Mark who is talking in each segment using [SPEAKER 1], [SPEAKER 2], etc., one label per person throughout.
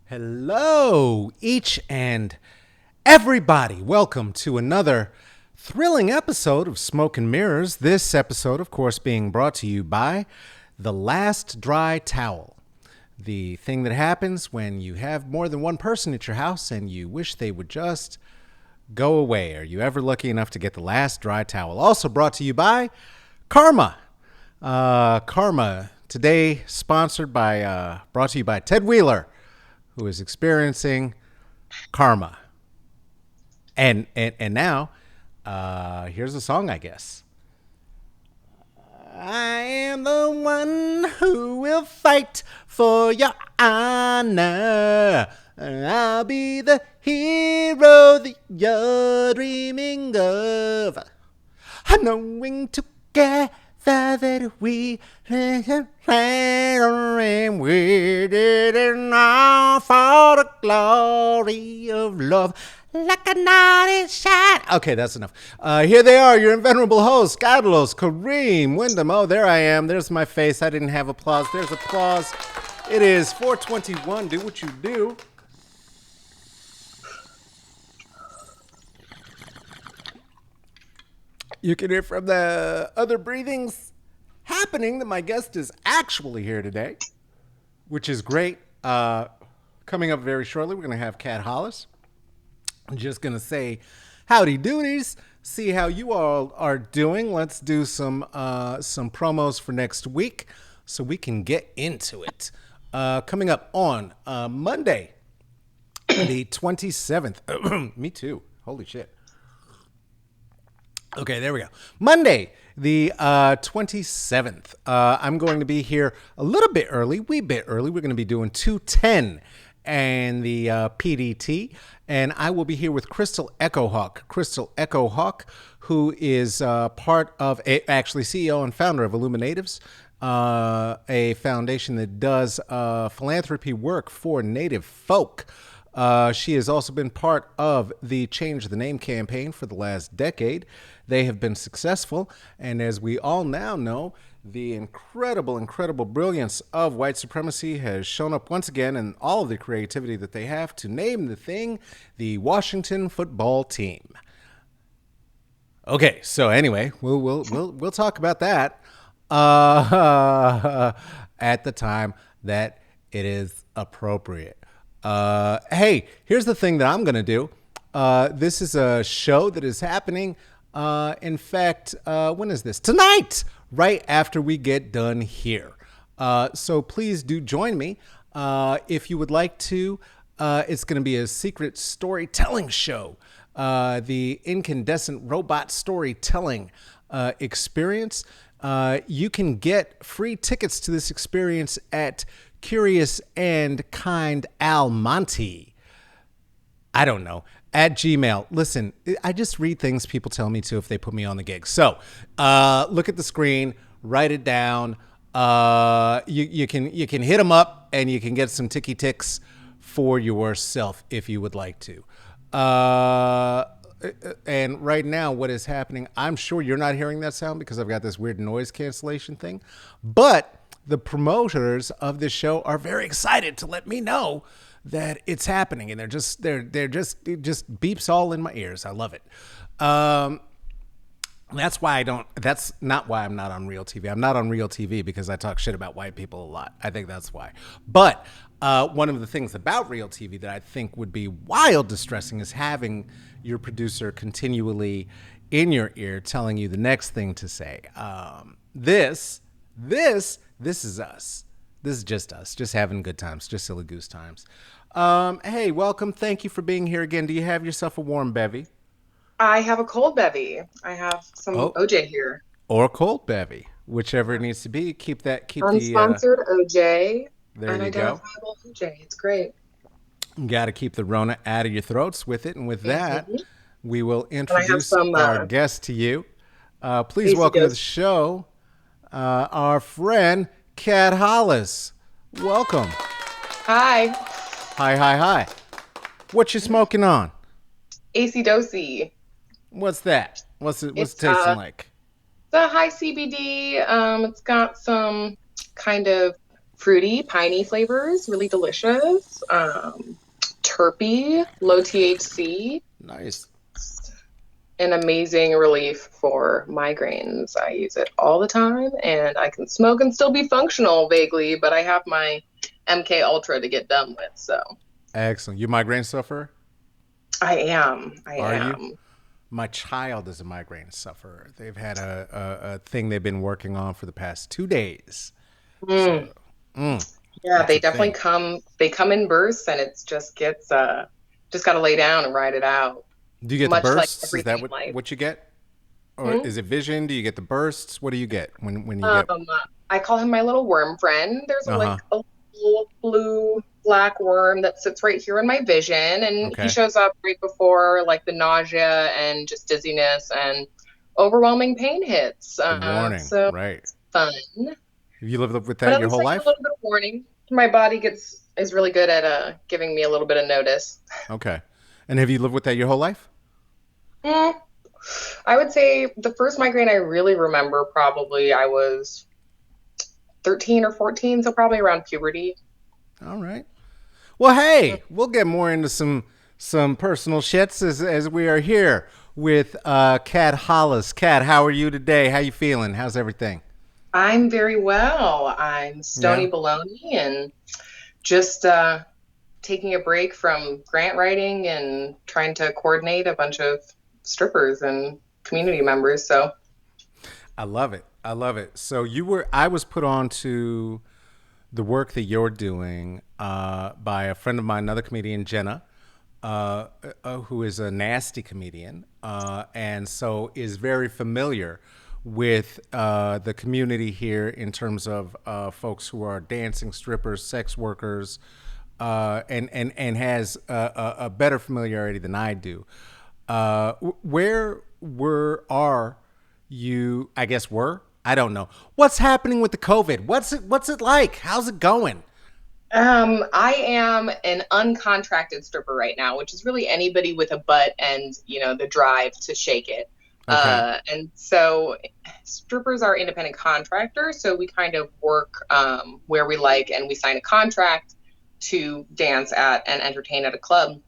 [SPEAKER 1] Hello, each and everybody. Welcome to another thrilling episode of Smoke and Mirrors. This episode, of course, being brought to you by The Last Dry Towel. The thing that happens when you have more than one person at your house and you wish they would just go away. Are you ever lucky enough to get the last dry towel? Also brought to you by Karma. Karma, today brought to you by Ted Wheeler, who is experiencing karma. And now, here's a song, I guess. I am the one who will fight for your honor. I'll be the hero that you're dreaming of. Knowing together that we and we did it all for the glory of love. Like a knight in shine. Okay, that's enough. Here they are, your invenerable hosts, Carlos, Kareem, Wyndham. Oh, there I am. There's my face. I didn't have applause. There's applause. It is 4:21. Do what you do. You can hear from the other breathings happening that my guest is actually here today, which is great. Coming up very shortly, we're going to have Cat Hollis. I'm just going to say howdy doodies, see how you all are doing. Let's do some promos for next week so we can get into it. Coming up on Monday, the 27th. Me too. Holy shit. Okay, there we go. Monday, the 27th. I'm going to be here a little bit early, wee bit early. We're going to be doing 210 and the PDT. And I will be here with Crystal Echohawk. Crystal Echohawk, who is part of, actually CEO and founder of Illuminatives, a foundation that does philanthropy work for Native folk. She has also been part of the Change the Name campaign for the last decade. They have been successful, and as we all now know, the incredible brilliance of white supremacy has shown up once again in all of the creativity that they have to name the thing the Washington football team. Okay, so anyway, we'll talk about that at the time that it is appropriate. Hey, here's the thing that I'm going to do. This is a show that is happening. In fact, when is this? Tonight, right after we get done here. So please do join me. If you would like to, it's going to be a secret storytelling show. The incandescent robot storytelling experience. You can get free tickets to this experience at Curious and Kind Almonte. I don't know. At Gmail. Listen, I just read things people tell me to if they put me on the gig. So look at the screen, write it down. You can hit them up and you can get some ticky ticks for yourself if you would like to. And right now, what is happening, I'm sure you're not hearing that sound because I've got this weird noise cancellation thing. But the promoters of this show are very excited to let me know that it's happening, and it just beeps all in my ears. I love it. That's not why I'm not on Real TV. I'm not on Real TV because I talk shit about white people a lot. I think that's why. But one of the things about Real TV that I think would be wild distressing is having your producer continually in your ear telling you the next thing to say. This is us. This is just us, just having good times, just silly goose times. Hey, welcome. Thank you for being here again. Do you have yourself a warm bevy?
[SPEAKER 2] I have a cold bevy. I have some OJ here.
[SPEAKER 1] Or a cold bevy, whichever it needs to be. Keep
[SPEAKER 2] Unsponsored OJ.
[SPEAKER 1] There you go.
[SPEAKER 2] Unidentifiable OJ. It's great.
[SPEAKER 1] You got to keep the Rona out of your throats with it. And with that, we will introduce our guest to you. Please welcome to the show our friend, Cat Hollis. Welcome.
[SPEAKER 2] Hi.
[SPEAKER 1] Hi. What you smoking on?
[SPEAKER 2] AC Dosey.
[SPEAKER 1] What's that? What's it tasting like?
[SPEAKER 2] It's a high CBD. It's got some kind of fruity, piney flavors, really delicious. Terpy, low THC,
[SPEAKER 1] Nice.
[SPEAKER 2] an amazing relief for migraines. I use it all the time, and I can smoke and still be functional vaguely, but I have my MK Ultra to get done with. So
[SPEAKER 1] Excellent. You migraine sufferer?
[SPEAKER 2] I am. I
[SPEAKER 1] Are you?
[SPEAKER 2] am.
[SPEAKER 1] My child is a migraine sufferer. They've had a thing they've been working on for the past 2 days.
[SPEAKER 2] Mm.
[SPEAKER 1] So, mm,
[SPEAKER 2] Yeah,
[SPEAKER 1] it's
[SPEAKER 2] they
[SPEAKER 1] a
[SPEAKER 2] definitely
[SPEAKER 1] thing.
[SPEAKER 2] come. They come in bursts, and it's just got to lay down and ride it out.
[SPEAKER 1] Do you get the
[SPEAKER 2] Much like
[SPEAKER 1] bursts? Is
[SPEAKER 2] everything
[SPEAKER 1] that
[SPEAKER 2] in life.
[SPEAKER 1] what you get? Or
[SPEAKER 2] Hmm?
[SPEAKER 1] is it vision? Do you get the bursts? What do you get when you get?
[SPEAKER 2] I call him my little worm friend. There's
[SPEAKER 1] Uh huh.
[SPEAKER 2] like a little blue black worm that sits right here in my vision, and he
[SPEAKER 1] Okay.
[SPEAKER 2] shows up right before like the nausea and just dizziness and overwhelming pain hits.
[SPEAKER 1] The warning,
[SPEAKER 2] So
[SPEAKER 1] right?
[SPEAKER 2] fun,
[SPEAKER 1] Have you lived with
[SPEAKER 2] but
[SPEAKER 1] that
[SPEAKER 2] at
[SPEAKER 1] your
[SPEAKER 2] least
[SPEAKER 1] whole
[SPEAKER 2] I get a
[SPEAKER 1] life?
[SPEAKER 2] little bit of warning. My body gets is really good at giving me a little bit of notice.
[SPEAKER 1] Okay. And have you lived with that your whole life?
[SPEAKER 2] Mm, I would say the first migraine I really remember probably I was 13 or 14, so probably around puberty.
[SPEAKER 1] All right. Well, hey, we'll get more into some personal shits as we are here with Cat Hollis. Cat, how are you today? How you feeling? How's everything?
[SPEAKER 2] I'm very well. I'm
[SPEAKER 1] Yeah.
[SPEAKER 2] Stony Baloney and just taking a break from grant writing and trying to coordinate a bunch of strippers and community members. So
[SPEAKER 1] I love it. I love it. So I was put on to the work that you're doing by a friend of mine, another comedian, Jenna, who is a nasty comedian, and so is very familiar with the community here in terms of folks who are dancing, strippers, sex workers, and has a better familiarity than I do. Where are you? I guess were I don't know what's happening with the COVID. What's it like? How's it going?
[SPEAKER 2] I am an uncontracted stripper right now, which is really anybody with a butt and, the drive to shake it.
[SPEAKER 1] Okay.
[SPEAKER 2] And so strippers are independent contractors, so we kind of work where we like and we sign a contract to dance at and entertain at a club.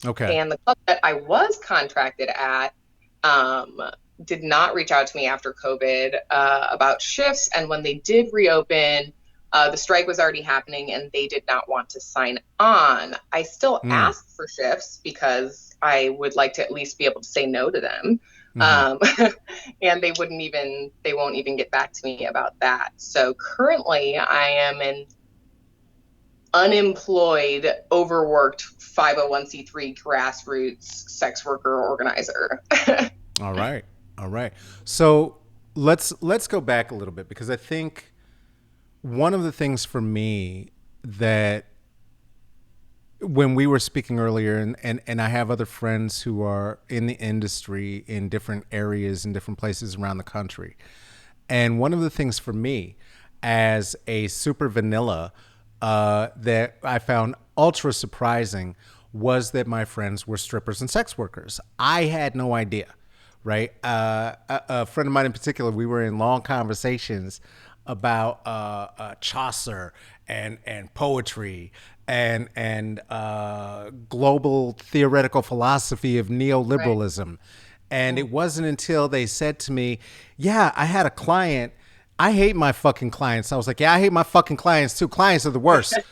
[SPEAKER 1] Okay.
[SPEAKER 2] And the club that I was contracted at um, did not reach out to me after COVID about shifts. And when they did reopen, the strike was already happening and they did not want to sign on. I still
[SPEAKER 1] Mm.
[SPEAKER 2] asked for shifts because I would like to at least be able to say no to them.
[SPEAKER 1] Mm-hmm.
[SPEAKER 2] Um, and they won't even get back to me about that. So currently I am in unemployed, overworked 501c3 grassroots sex worker organizer.
[SPEAKER 1] All right. All right. So let's go back a little bit because I think one of the things for me that when we were speaking earlier and I have other friends who are in the industry in different areas in different places around the country. And one of the things for me as a super vanilla that I found ultra surprising was that my friends were strippers and sex workers. I had no idea, right? A friend of mine in particular, we were in long conversations about Chaucer and poetry and global theoretical philosophy of
[SPEAKER 2] Right.
[SPEAKER 1] neoliberalism. And it wasn't until they said to me, "Yeah, I had a client. I hate my fucking clients." I was like, "Yeah, I hate my fucking clients too. Clients are the worst."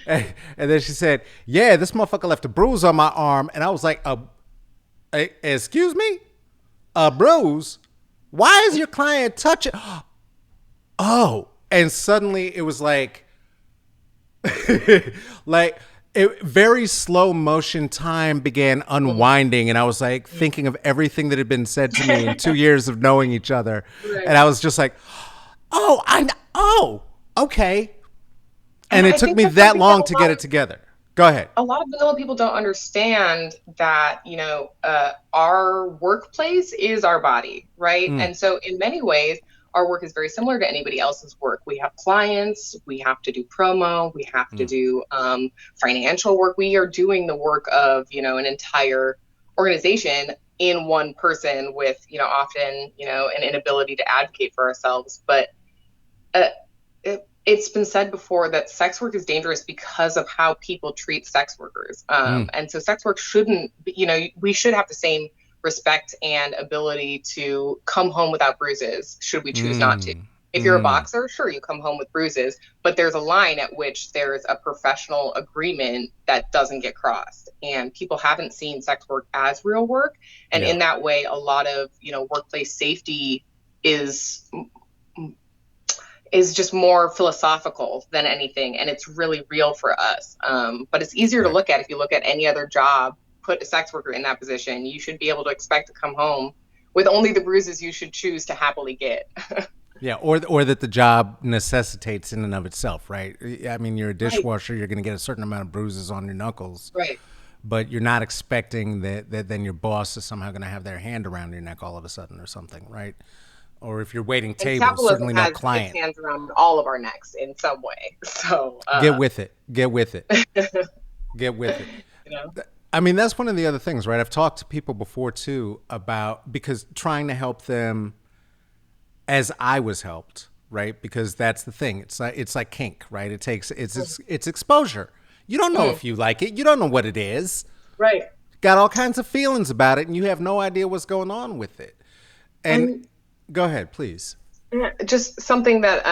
[SPEAKER 1] and then she said, "Yeah, this motherfucker left a bruise on my arm," and I was like, "Excuse me, a bruise? Why is your client touching?" Oh, and suddenly it was like, like very slow motion time began unwinding, and I was like thinking of everything that had been said to me in 2 years of knowing each other, and
[SPEAKER 2] Right.
[SPEAKER 1] I was just like, oh, okay.
[SPEAKER 2] And
[SPEAKER 1] And it
[SPEAKER 2] I
[SPEAKER 1] took
[SPEAKER 2] think
[SPEAKER 1] me
[SPEAKER 2] that's
[SPEAKER 1] that
[SPEAKER 2] something that
[SPEAKER 1] long to get it together. Go ahead.
[SPEAKER 2] a lot of vanilla people don't understand that, our workplace is our body, right?
[SPEAKER 1] Mm,
[SPEAKER 2] And so in many ways, our work is very similar to anybody else's work. We have clients, we have to do promo, we have to
[SPEAKER 1] mm,
[SPEAKER 2] do financial work. We are doing the work of, an entire organization in one person with, often, an inability to advocate for ourselves. But uh, it's been said before that sex work is dangerous because of how people treat sex workers.
[SPEAKER 1] Mm,
[SPEAKER 2] And so sex work shouldn't, we should have the same respect and ability to come home without bruises, should we choose not to.
[SPEAKER 1] mm,
[SPEAKER 2] If you're a
[SPEAKER 1] mm.
[SPEAKER 2] boxer, sure, you come home with bruises, but there's a line at which there's a professional agreement that doesn't get crossed. And people haven't seen sex work as real work. And
[SPEAKER 1] Yeah,
[SPEAKER 2] in that way, a lot of, workplace safety is is just more philosophical than anything, and it's really real for us. But it's easier to
[SPEAKER 1] right.
[SPEAKER 2] look at if you look at any other job. Put a sex worker in that position, you should be able to expect to come home with only the bruises you should choose to happily get.
[SPEAKER 1] Yeah, or that the job necessitates in and of itself, right? I mean, you're a
[SPEAKER 2] Right,
[SPEAKER 1] dishwasher, you're going to get a certain amount of bruises on your knuckles,
[SPEAKER 2] right.
[SPEAKER 1] but you're not expecting that then your boss is somehow going to have their hand around your neck all of a sudden or something, right? Or if you're waiting
[SPEAKER 2] And
[SPEAKER 1] tables,
[SPEAKER 2] capitalism
[SPEAKER 1] certainly no
[SPEAKER 2] has its
[SPEAKER 1] client.
[SPEAKER 2] hands around all of our necks in some way. So,
[SPEAKER 1] Get with it. Get with it.
[SPEAKER 2] you
[SPEAKER 1] Get with it.
[SPEAKER 2] know,
[SPEAKER 1] I mean, that's one of the other things, right? I've talked to people before too about because trying to help them as I was helped, right? Because that's the thing. It's like kink, right? It's exposure. You don't know
[SPEAKER 2] mm,
[SPEAKER 1] if you like it. You don't know what it is.
[SPEAKER 2] right.
[SPEAKER 1] Got all kinds of feelings about it, and you have no idea what's going on with it. And
[SPEAKER 2] And
[SPEAKER 1] go ahead, please.
[SPEAKER 2] just something that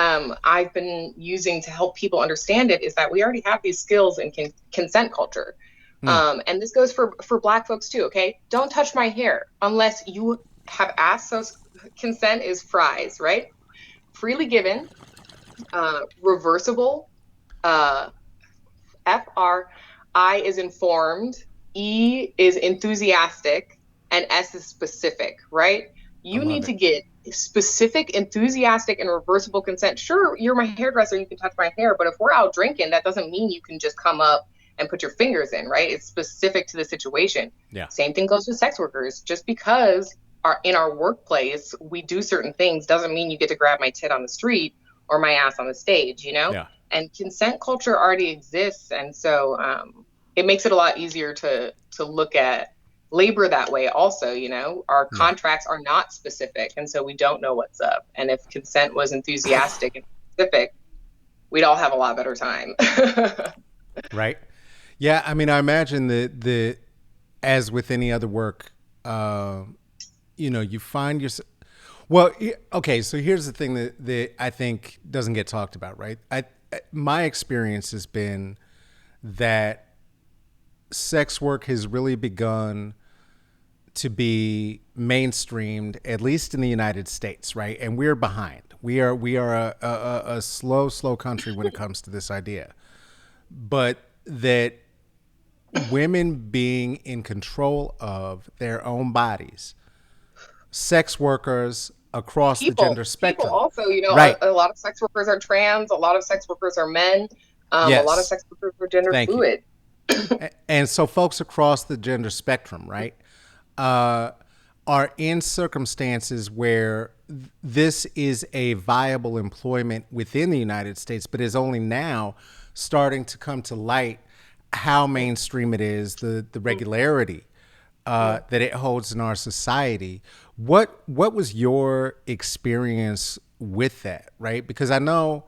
[SPEAKER 2] I've been using to help people understand it is that we already have these skills in consent culture.
[SPEAKER 1] Hmm.
[SPEAKER 2] And this goes for Black folks too, okay? Don't touch my hair unless you have asked. So consent is fries, right? Freely given, reversible, uh, FR, I is informed, E is enthusiastic, and S is specific, right?
[SPEAKER 1] I
[SPEAKER 2] You
[SPEAKER 1] love
[SPEAKER 2] need
[SPEAKER 1] it.
[SPEAKER 2] to get specific, enthusiastic, and reversible consent. Sure, you're my hairdresser, you can touch my hair, but if we're out drinking, that doesn't mean you can just come up and put your fingers in, right? It's specific to the situation.
[SPEAKER 1] Yeah.
[SPEAKER 2] Same thing goes with sex workers. Just because in our workplace we do certain things doesn't mean you get to grab my tit on the street or my ass on the stage, you know?
[SPEAKER 1] Yeah.
[SPEAKER 2] And consent culture already exists, and so it makes it a lot easier to look at labor that way. Also, our
[SPEAKER 1] Yeah.
[SPEAKER 2] contracts are not specific, and so we don't know what's up. And if consent was enthusiastic and specific, we'd all have a lot better time.
[SPEAKER 1] Right. Yeah. I mean, I imagine that as with any other work, you find yourself. Well, okay. So here's the thing that I think doesn't get talked about, right? My experience has been that sex work has really begun to be mainstreamed, at least in the United States, right? And we're behind. We are a slow country when it comes to this idea, but that women being in control of their own bodies, sex workers across the gender
[SPEAKER 2] People
[SPEAKER 1] spectrum,
[SPEAKER 2] also,
[SPEAKER 1] right?
[SPEAKER 2] a lot of sex workers are trans, a lot of sex workers are men, a lot of
[SPEAKER 1] Yes,
[SPEAKER 2] sex workers are gender
[SPEAKER 1] thank you.
[SPEAKER 2] fluid.
[SPEAKER 1] And so folks across the gender spectrum, right, uh, are in circumstances where this is a viable employment within the United States, but is only now starting to come to light how mainstream it is, the regularity that it holds in our society. What was your experience with that, right? Because I know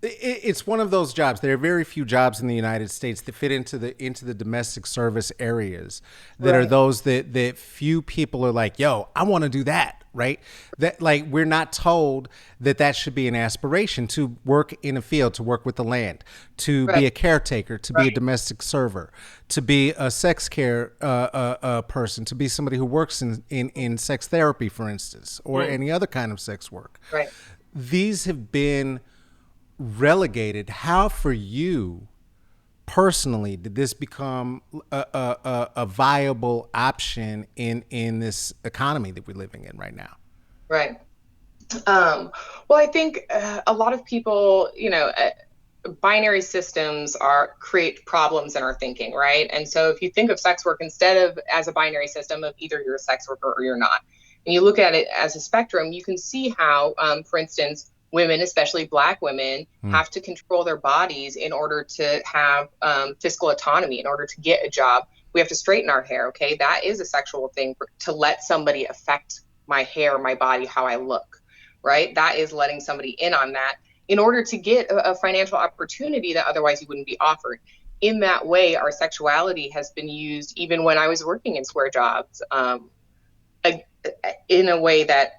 [SPEAKER 1] it's one of those jobs. There are very few jobs in the United States that fit into the domestic service areas that are
[SPEAKER 2] Right.
[SPEAKER 1] those that few people are like, yo, I want to do that, right? That like we're not told that should be an aspiration to work in a field, to work with the land, to
[SPEAKER 2] Right.
[SPEAKER 1] be a caretaker, to be a
[SPEAKER 2] Right.
[SPEAKER 1] domestic server, to be a sex care person, to be somebody who works in sex therapy, for instance, or
[SPEAKER 2] Mm.
[SPEAKER 1] any other kind of sex work.
[SPEAKER 2] Right.
[SPEAKER 1] These have been relegated. How for you personally did this become a viable option in this economy that we're living in right now?
[SPEAKER 2] Right. Um, well, I think a lot of people, binary systems are create problems in our thinking, right? And so if you think of sex work instead of as a binary system of either you're a sex worker or you're not, and you look at it as a spectrum, you can see how, for instance, women, especially Black women,
[SPEAKER 1] Hmm.
[SPEAKER 2] have to control their bodies in order to have fiscal autonomy, in order to get a job. We have to straighten our hair, okay? That is a sexual thing to let somebody affect my hair, my body, how I look, right? That is letting somebody in on that. in order to get a financial opportunity that otherwise you wouldn't be offered. In that way, our sexuality has been used even when I was working in square jobs, in a way that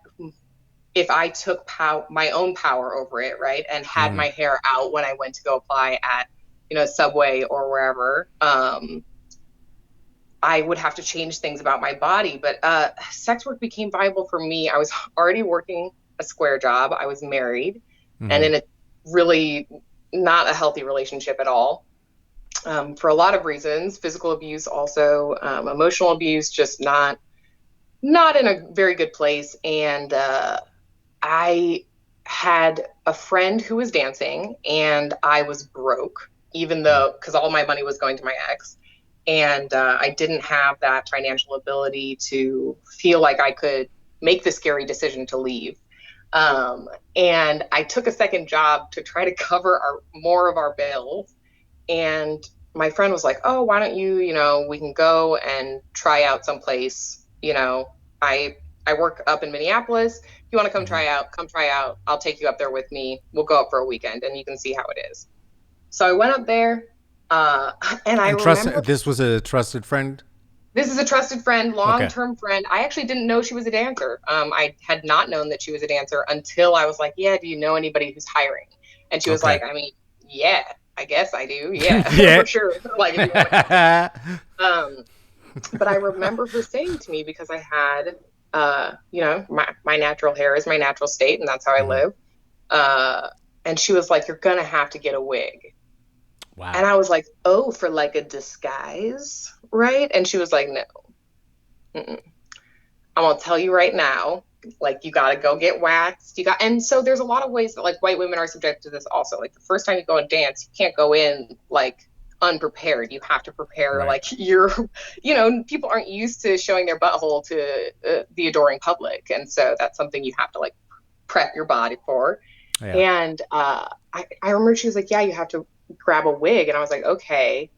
[SPEAKER 2] if I took my own power over it, right, and had
[SPEAKER 1] Mm.
[SPEAKER 2] my hair out when I went to go apply at, Subway or wherever, I would have to change things about my body. But sex work became viable for me. I was already working a square job. I was married and
[SPEAKER 1] Mm-hmm.
[SPEAKER 2] in a really not a healthy relationship at all, for a lot of reasons, physical abuse, also emotional abuse, just not in a very good place. And I had a friend who was dancing, and I was broke, even
[SPEAKER 1] Mm.
[SPEAKER 2] though, because all my money was going to my ex. And I didn't have that financial ability to feel like I could make the scary decision to leave. And I took a second job to try to cover more of our bills. And my friend was like, "Oh, why don't you, we can go and try out someplace. I I work up in Minneapolis. If you want to
[SPEAKER 1] Mm-hmm.
[SPEAKER 2] come try out. I'll take you up there with me. We'll go up for a weekend and you can see how it is." So I went up there, uh, and I
[SPEAKER 1] And trust,
[SPEAKER 2] remember
[SPEAKER 1] this was a trusted friend.
[SPEAKER 2] this is a trusted friend,
[SPEAKER 1] Okay.
[SPEAKER 2] long-term friend. I actually didn't know she was a dancer. I had not known that she was a dancer until I was like, "Yeah, do you know anybody who's hiring?" And she was
[SPEAKER 1] Okay.
[SPEAKER 2] like, "I mean, yeah, I guess I do. Yeah,
[SPEAKER 1] Yeah.
[SPEAKER 2] for sure. Like if you want to come." Um, but I remember her saying to me, because I had, my natural hair is my natural state, and that's how I
[SPEAKER 1] Mm-hmm.
[SPEAKER 2] live. Uh, and she was like, "You're gonna have to get a wig." And
[SPEAKER 1] Wow.
[SPEAKER 2] I was like, "Oh, for like a disguise, right?" And she was like, "No, mm-mm. I'm gonna tell you right now, like you gotta go get waxed. And so there's a lot of ways that like white women are subject to this also. Like the first time you go and dance, you can't go in like unprepared. You have to prepare
[SPEAKER 1] Right.
[SPEAKER 2] like people aren't used to showing their butthole to the adoring public, and so that's something you have to like prep your body for.
[SPEAKER 1] Yeah.
[SPEAKER 2] And I remember she was like, "Yeah, you have to grab a wig," and I was like, "Okay."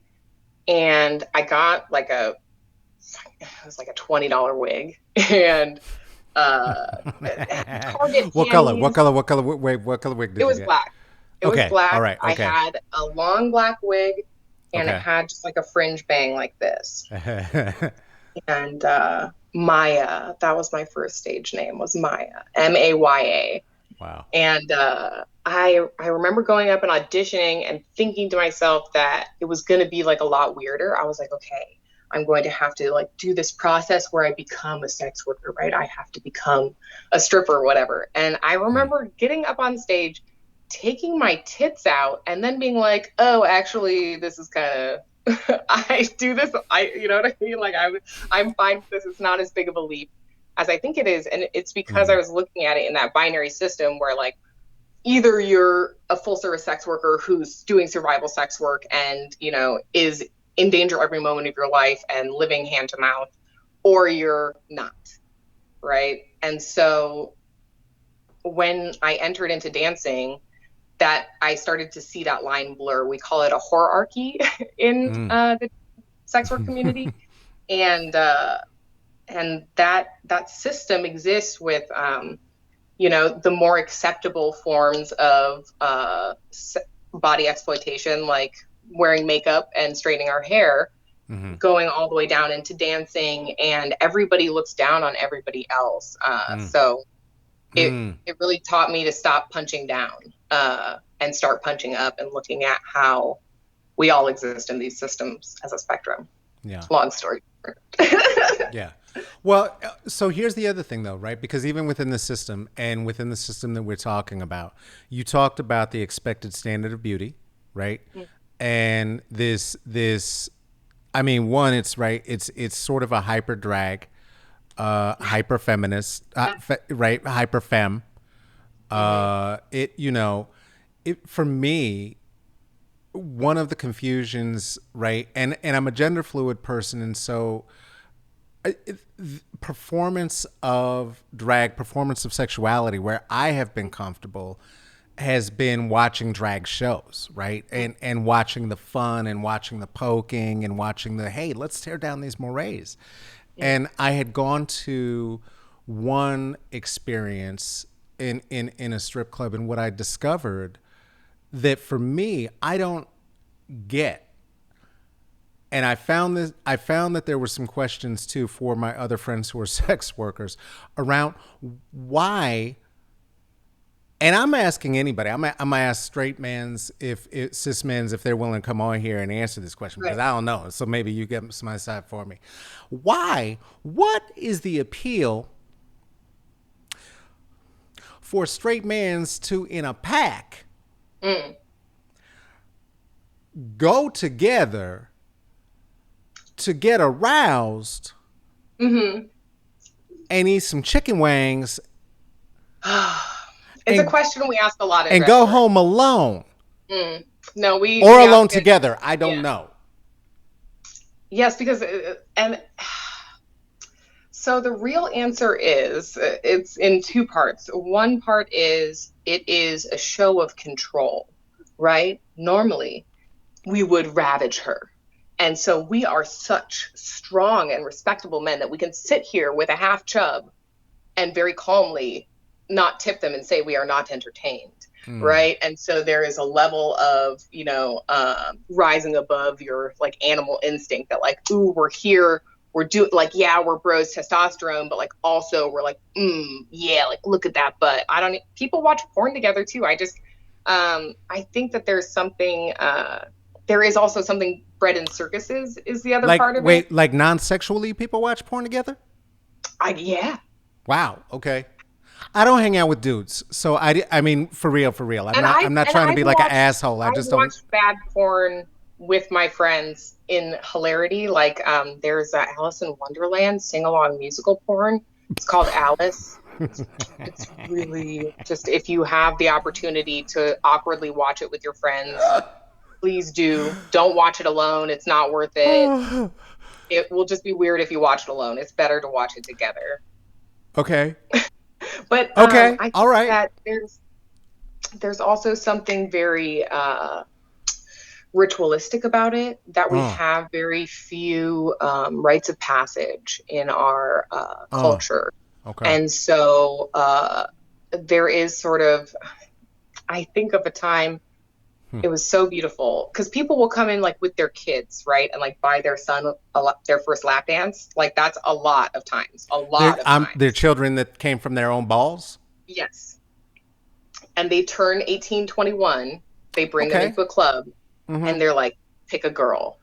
[SPEAKER 2] And I got like it was like a $20 wig, and uh, Target
[SPEAKER 1] What color? What
[SPEAKER 2] panties.
[SPEAKER 1] color? What color? Wait, what color wig
[SPEAKER 2] It
[SPEAKER 1] did you
[SPEAKER 2] was
[SPEAKER 1] get?
[SPEAKER 2] black. It was
[SPEAKER 1] Okay. All
[SPEAKER 2] black.
[SPEAKER 1] right.
[SPEAKER 2] I
[SPEAKER 1] Okay.
[SPEAKER 2] had a long black wig, and it
[SPEAKER 1] Okay.
[SPEAKER 2] had just like a fringe bang like this. And Maya, that was my first stage name, was Maya, Maya.
[SPEAKER 1] Wow.
[SPEAKER 2] And I remember going up and auditioning and thinking to myself that it was going to be like a lot weirder. I was like, okay, I'm going to have to like do this process where I become a sex worker, right? I have to become a stripper or whatever. And I
[SPEAKER 1] Mm.
[SPEAKER 2] remember getting up on stage, taking my tits out, and then being like, oh, actually, this is kind of I do this. You know what I mean? Like I'm fine with this. It's not as big of a leap as I think it is. And it's because I
[SPEAKER 1] Mm.
[SPEAKER 2] was looking at it in that binary system where like either you're a full service sex worker who's doing survival sex work and, is in danger every moment of your life and living hand to mouth, or you're not, right? And so when I entered into dancing, that I started to see that line blur. We call it a hierarchy in
[SPEAKER 1] Mm.
[SPEAKER 2] the sex work community, and that system exists with the more acceptable forms of body exploitation, like wearing makeup and straightening our hair,
[SPEAKER 1] Mm-hmm.
[SPEAKER 2] going all the way down into dancing, and everybody looks down on everybody else.
[SPEAKER 1] Mm.
[SPEAKER 2] So it
[SPEAKER 1] Mm.
[SPEAKER 2] it really taught me to stop punching down, and start punching up and looking at how we all exist in these systems as a spectrum.
[SPEAKER 1] Yeah.
[SPEAKER 2] Long story.
[SPEAKER 1] Yeah. Well, so here's the other thing, though, right? Because even within the system and within the system that we're talking about, you talked about the expected standard of beauty, right? And I mean, one, it's right. It's sort of a hyper drag, hyper feminist, right? Hyper femme.
[SPEAKER 2] Mm-hmm.
[SPEAKER 1] It for me, one of the confusions, right? And I'm a gender fluid person, and so performance of drag, performance of sexuality, where I have been comfortable, has been watching drag shows, right? And watching the fun and watching the poking and watching the, hey, let's tear down these mores. And I had gone to one experience in a strip club, and what I discovered that for me, I don't get. And I found that there were some questions too for my other friends who are sex workers around why. And I'm asking anybody. I'm gonna ask straight mans if cis mans if they're willing to come on here and answer this question because
[SPEAKER 2] Right.
[SPEAKER 1] I don't know. So maybe you get some insight for me. Why? What is the appeal for straight mans to in a pack
[SPEAKER 2] Mm.
[SPEAKER 1] go together to get aroused
[SPEAKER 2] Mm-hmm.
[SPEAKER 1] and eat some chicken wings
[SPEAKER 2] It's a
[SPEAKER 1] and
[SPEAKER 2] question we ask a lot in
[SPEAKER 1] and
[SPEAKER 2] drag
[SPEAKER 1] go
[SPEAKER 2] work.
[SPEAKER 1] home alone
[SPEAKER 2] Mm. No,
[SPEAKER 1] or
[SPEAKER 2] we
[SPEAKER 1] alone
[SPEAKER 2] ask it.
[SPEAKER 1] together. I don't
[SPEAKER 2] Yeah.
[SPEAKER 1] know.
[SPEAKER 2] Yes, because and so the real answer is it's in two parts. One part is it is a show of control, right? Normally, we would ravage her. And so we are such strong and respectable men that we can sit here with a half chub and very calmly not tip them and say we are not entertained, right? And so there is a level of rising above your like animal instinct that like, ooh, we're here, we're doing like, yeah, we're bros testosterone, but like also we're like, yeah, like look at that butt. I don't People watch porn together too. I think that there's something there is also something bred in circuses is the other
[SPEAKER 1] Like
[SPEAKER 2] part of it.
[SPEAKER 1] wait, like non-sexually people watch porn together?
[SPEAKER 2] Yeah.
[SPEAKER 1] Wow. Okay. I don't hang out with dudes, so I mean for real.
[SPEAKER 2] And
[SPEAKER 1] I'm not trying to
[SPEAKER 2] I've
[SPEAKER 1] be like an
[SPEAKER 2] watched
[SPEAKER 1] asshole. I just don't.
[SPEAKER 2] bad porn with my friends in hilarity. Like there's Alice in Wonderland sing along musical porn. It's called Alice. It's really just if you have the opportunity to awkwardly watch it with your friends, please do. Don't watch it alone. It's not worth it. It will just be weird if you watch it alone. It's better to watch it together.
[SPEAKER 1] Okay.
[SPEAKER 2] But
[SPEAKER 1] Okay.
[SPEAKER 2] I
[SPEAKER 1] All
[SPEAKER 2] think
[SPEAKER 1] right.
[SPEAKER 2] that there's also something very ritualistic about it that we
[SPEAKER 1] Uh.
[SPEAKER 2] have very few rites of passage in our
[SPEAKER 1] Uh.
[SPEAKER 2] culture.
[SPEAKER 1] Okay.
[SPEAKER 2] And so there is sort of, I think of a time, it was so beautiful because people will come in like with their kids, right? And like buy their son their first lap dance. Like that's a lot of times, a lot of
[SPEAKER 1] They're
[SPEAKER 2] times.
[SPEAKER 1] children that came from their own balls.
[SPEAKER 2] Yes. And they turn 18, 21, they bring them
[SPEAKER 1] Okay.
[SPEAKER 2] into a club
[SPEAKER 1] Mm-hmm.
[SPEAKER 2] and they're like, pick a girl.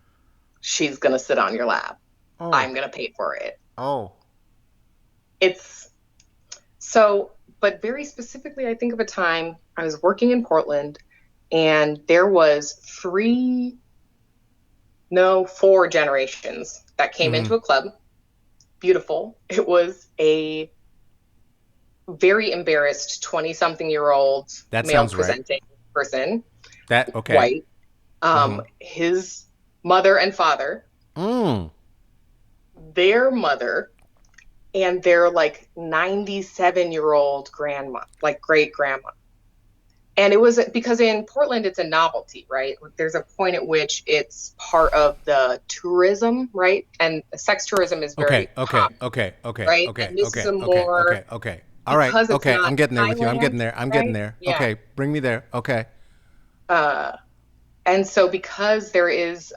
[SPEAKER 2] She's going to sit on your lap.
[SPEAKER 1] Oh.
[SPEAKER 2] I'm going to pay for it.
[SPEAKER 1] Oh.
[SPEAKER 2] It's so, but very specifically, I think of a time I was working in Portland and there was four generations that came
[SPEAKER 1] Mm-hmm.
[SPEAKER 2] into a club. Beautiful. It was a very embarrassed 20 something year old
[SPEAKER 1] That
[SPEAKER 2] male
[SPEAKER 1] sounds right.
[SPEAKER 2] presenting person,
[SPEAKER 1] That okay.
[SPEAKER 2] white.
[SPEAKER 1] Mm-hmm.
[SPEAKER 2] His mother and father,
[SPEAKER 1] Mm.
[SPEAKER 2] their mother, and their like 97-year-old grandma, like great grandma. And it was because in Portland, it's a novelty, right? There's a point at which it's part of the tourism, right? And sex tourism is
[SPEAKER 1] Okay.
[SPEAKER 2] very
[SPEAKER 1] Okay.
[SPEAKER 2] common,
[SPEAKER 1] Okay. Okay.
[SPEAKER 2] right?
[SPEAKER 1] Okay.
[SPEAKER 2] And this is
[SPEAKER 1] Okay.
[SPEAKER 2] a
[SPEAKER 1] Okay.
[SPEAKER 2] more,
[SPEAKER 1] Okay. Okay. All right.
[SPEAKER 2] because it's
[SPEAKER 1] Okay.
[SPEAKER 2] not
[SPEAKER 1] I'm getting there with you. I'm getting
[SPEAKER 2] Thailand,
[SPEAKER 1] there. I'm getting
[SPEAKER 2] right?
[SPEAKER 1] there.
[SPEAKER 2] Yeah.
[SPEAKER 1] Okay. Bring me there. Okay.
[SPEAKER 2] Uh, and so because there is,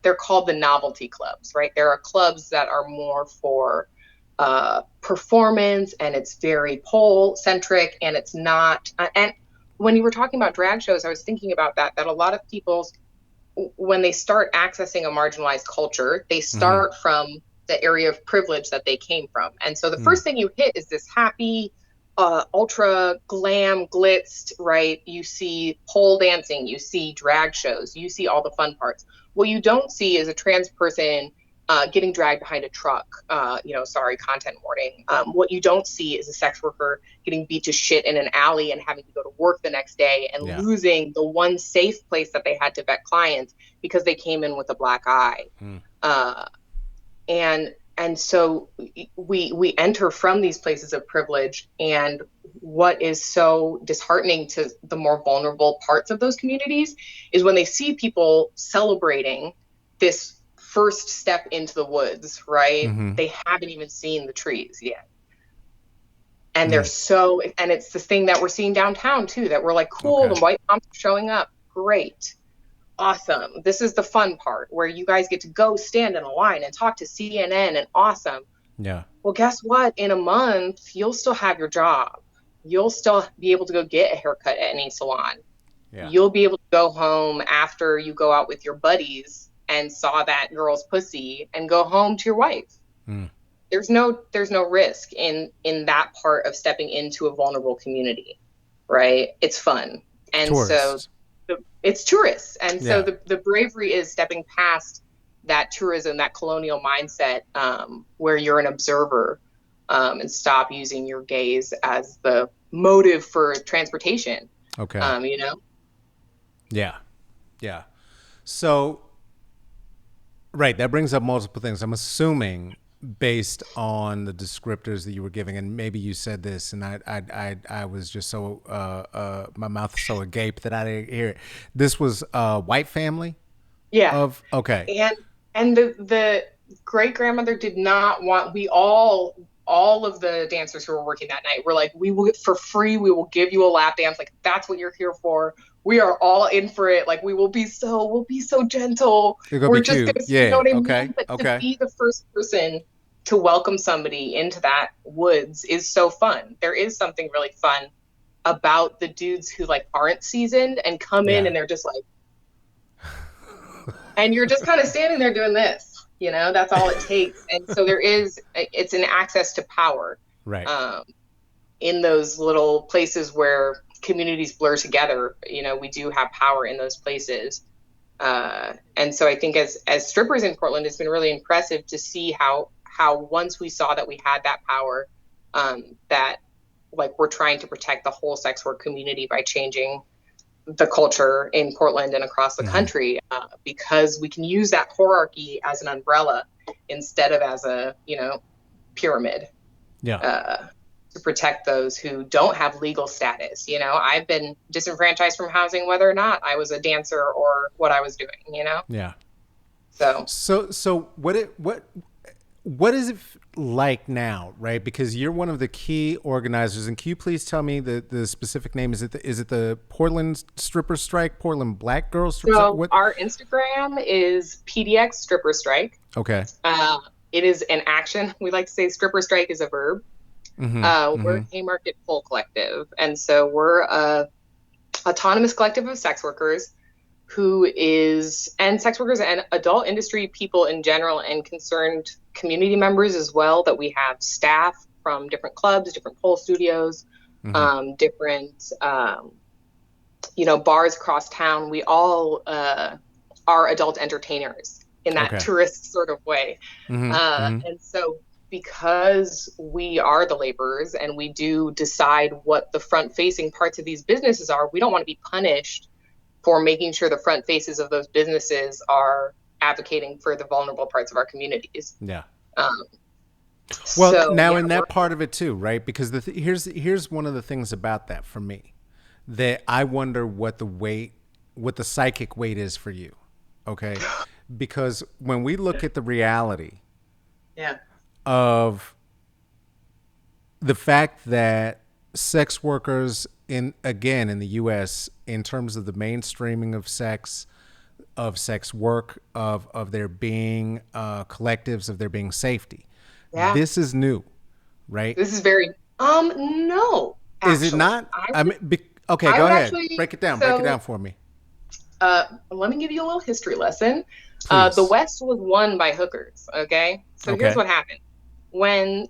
[SPEAKER 2] they're called the novelty clubs, right? There are clubs that are more for performance and it's very pole centric and it's not, and when you were talking about drag shows, I was thinking about that a lot of people, when they start accessing a marginalized culture, they
[SPEAKER 1] Mm-hmm.
[SPEAKER 2] start from the area of privilege that they came from. And so the
[SPEAKER 1] Mm.
[SPEAKER 2] first thing you hit is this happy, ultra glam glitzed, right? You see pole dancing, you see drag shows, you see all the fun parts. What you don't see is a trans person getting dragged behind a truck. Sorry, content warning. What you don't see is a sex worker getting beat to shit in an alley and having to go to work the next day and
[SPEAKER 1] Yeah.
[SPEAKER 2] losing the one safe place that they had to vet clients because they came in with a black eye.
[SPEAKER 1] Mm.
[SPEAKER 2] Uh, and so we enter from these places of privilege, and what is so disheartening to the more vulnerable parts of those communities is when they see people celebrating this first step into the woods, right?
[SPEAKER 1] Mm-hmm.
[SPEAKER 2] They haven't even seen the trees yet. And
[SPEAKER 1] Mm.
[SPEAKER 2] and it's this thing that we're seeing downtown too, that we're like, cool,
[SPEAKER 1] Okay.
[SPEAKER 2] the white moms are showing up. Great. Awesome. This is the fun part where you guys get to go stand in a line and talk to CNN and awesome.
[SPEAKER 1] Yeah.
[SPEAKER 2] Well, guess what? In a month, you'll still have your job. You'll still be able to go get a haircut at any salon.
[SPEAKER 1] Yeah.
[SPEAKER 2] You'll be able to go home after you go out with your buddies and saw that girl's pussy and go home to your wife.
[SPEAKER 1] Mm.
[SPEAKER 2] There's no risk in that part of stepping into a vulnerable community, right? It's fun. And so
[SPEAKER 1] Tourists.
[SPEAKER 2] it's tourists. And so
[SPEAKER 1] Yeah.
[SPEAKER 2] the bravery is stepping past that tourism, that colonial mindset, where you're an observer, and stop using your gaze as the motive for transportation.
[SPEAKER 1] Okay.
[SPEAKER 2] You know?
[SPEAKER 1] Yeah. Yeah. So, right, that brings up multiple things. I'm assuming based on the descriptors that you were giving, and maybe you said this, and I was just so my mouth so agape that I didn't hear it. This was a white family
[SPEAKER 2] Yeah.
[SPEAKER 1] of okay,
[SPEAKER 2] And the great grandmother did not want, we all of the dancers who were working that night were like, we will, for free, we will give you a lap dance. Like, that's what you're here for. We are all in for it. Like, we'll be so gentle.
[SPEAKER 1] they're gonna
[SPEAKER 2] We're
[SPEAKER 1] be
[SPEAKER 2] just
[SPEAKER 1] cute.
[SPEAKER 2] gonna, you know
[SPEAKER 1] Yeah.
[SPEAKER 2] what I
[SPEAKER 1] Okay.
[SPEAKER 2] mean? But to
[SPEAKER 1] Okay.
[SPEAKER 2] be the first person to welcome somebody into that woods is so fun. There is something really fun about the dudes who like aren't seasoned and come in
[SPEAKER 1] Yeah.
[SPEAKER 2] and they're just like, and you're just kind of standing there doing this, that's all it takes. And so it's an access to power,
[SPEAKER 1] Right.
[SPEAKER 2] um, in those little places where communities blur together. We do have power in those places. And so I think as strippers in Portland, it's been really impressive to see how once we saw that we had that power, that like we're trying to protect the whole sex work community by changing the culture in Portland and across the
[SPEAKER 1] Mm-hmm.
[SPEAKER 2] country, because we can use that hierarchy as an umbrella instead of as a pyramid,
[SPEAKER 1] Yeah.
[SPEAKER 2] to protect those who don't have legal status. I've been disenfranchised from housing whether or not I was a dancer or what I was doing.
[SPEAKER 1] Yeah.
[SPEAKER 2] So
[SPEAKER 1] So what is it like now, right? Because you're one of the key organizers, and can you please tell me the specific name? Is it the Portland stripper strike, Portland Black Girls stripper strike?
[SPEAKER 2] so
[SPEAKER 1] What?
[SPEAKER 2] our Instagram is PDX Stripper Strike.
[SPEAKER 1] Okay.
[SPEAKER 2] It is an action. We like to say stripper strike is a verb.
[SPEAKER 1] Mm-hmm.
[SPEAKER 2] We're
[SPEAKER 1] Mm-hmm.
[SPEAKER 2] a Haymarket Full Collective, and so we're a autonomous collective of sex workers and sex workers and adult industry people in general, and concerned community members as well, that we have staff from different clubs, different pole studios,
[SPEAKER 1] Mm-hmm.
[SPEAKER 2] different bars across town. We all are adult entertainers in that
[SPEAKER 1] Okay.
[SPEAKER 2] tourist sort of way.
[SPEAKER 1] Mm-hmm. Mm-hmm.
[SPEAKER 2] And so because we are the laborers and we do decide what the front facing parts of these businesses are, we don't want to be punished for making sure the front faces of those businesses are advocating for the vulnerable parts of our communities.
[SPEAKER 1] Yeah.
[SPEAKER 2] Um,
[SPEAKER 1] Well,
[SPEAKER 2] so
[SPEAKER 1] now
[SPEAKER 2] yeah,
[SPEAKER 1] in that part of it too, right? Because here's one of the things about that for me, that I wonder what the psychic weight is for you. Okay, because when we look at the reality
[SPEAKER 2] yeah,
[SPEAKER 1] of the fact that sex workers in the US, in terms of the mainstreaming of sex work, of there being collectives, of there being safety,
[SPEAKER 2] yeah,
[SPEAKER 1] this is new, right?
[SPEAKER 2] this is very no,
[SPEAKER 1] Is it
[SPEAKER 2] actually,
[SPEAKER 1] not? I mean, okay,
[SPEAKER 2] I
[SPEAKER 1] go
[SPEAKER 2] would
[SPEAKER 1] ahead.
[SPEAKER 2] actually,
[SPEAKER 1] Break it down. Break it
[SPEAKER 2] so
[SPEAKER 1] down for me,
[SPEAKER 2] let me give you a little history lesson. The
[SPEAKER 1] please.
[SPEAKER 2] West was won by hookers. Okay, so here's
[SPEAKER 1] Okay.
[SPEAKER 2] what happened when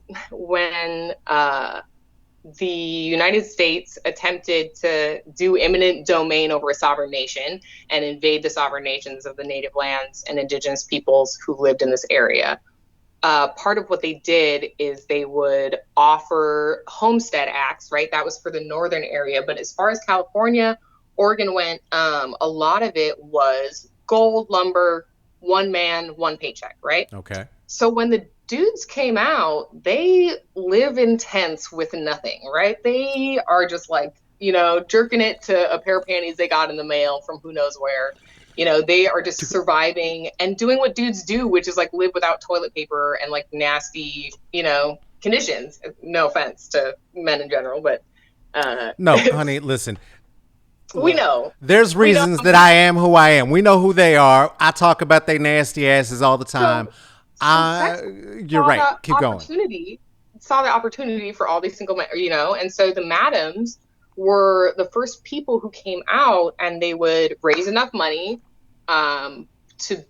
[SPEAKER 2] the United States attempted to do eminent domain over a sovereign nation and invade the sovereign nations of the native lands and indigenous peoples who lived in this area. Part of what they did is they would offer homestead acts, right? That was for the northern area. But as far as California, Oregon went, a lot of it was gold, lumber, one man, one paycheck, right?
[SPEAKER 1] Okay.
[SPEAKER 2] So when the dudes came out, they live in tents with nothing, right? They are just like, jerking it to a pair of panties they got in the mail from who knows where. They are just surviving and doing what dudes do, which is like live without toilet paper and like nasty, conditions. No offense to men in general, but
[SPEAKER 1] No, honey, listen.
[SPEAKER 2] we
[SPEAKER 1] Look,
[SPEAKER 2] know.
[SPEAKER 1] there's
[SPEAKER 2] We know.
[SPEAKER 1] reasons that I am who I am. We know who they are. I talk about their nasty asses all the time.
[SPEAKER 2] So sex
[SPEAKER 1] You're
[SPEAKER 2] saw
[SPEAKER 1] right.
[SPEAKER 2] the
[SPEAKER 1] Keep going.
[SPEAKER 2] opportunity for all these single men, and so the madams were the first people who came out, and they would raise enough money to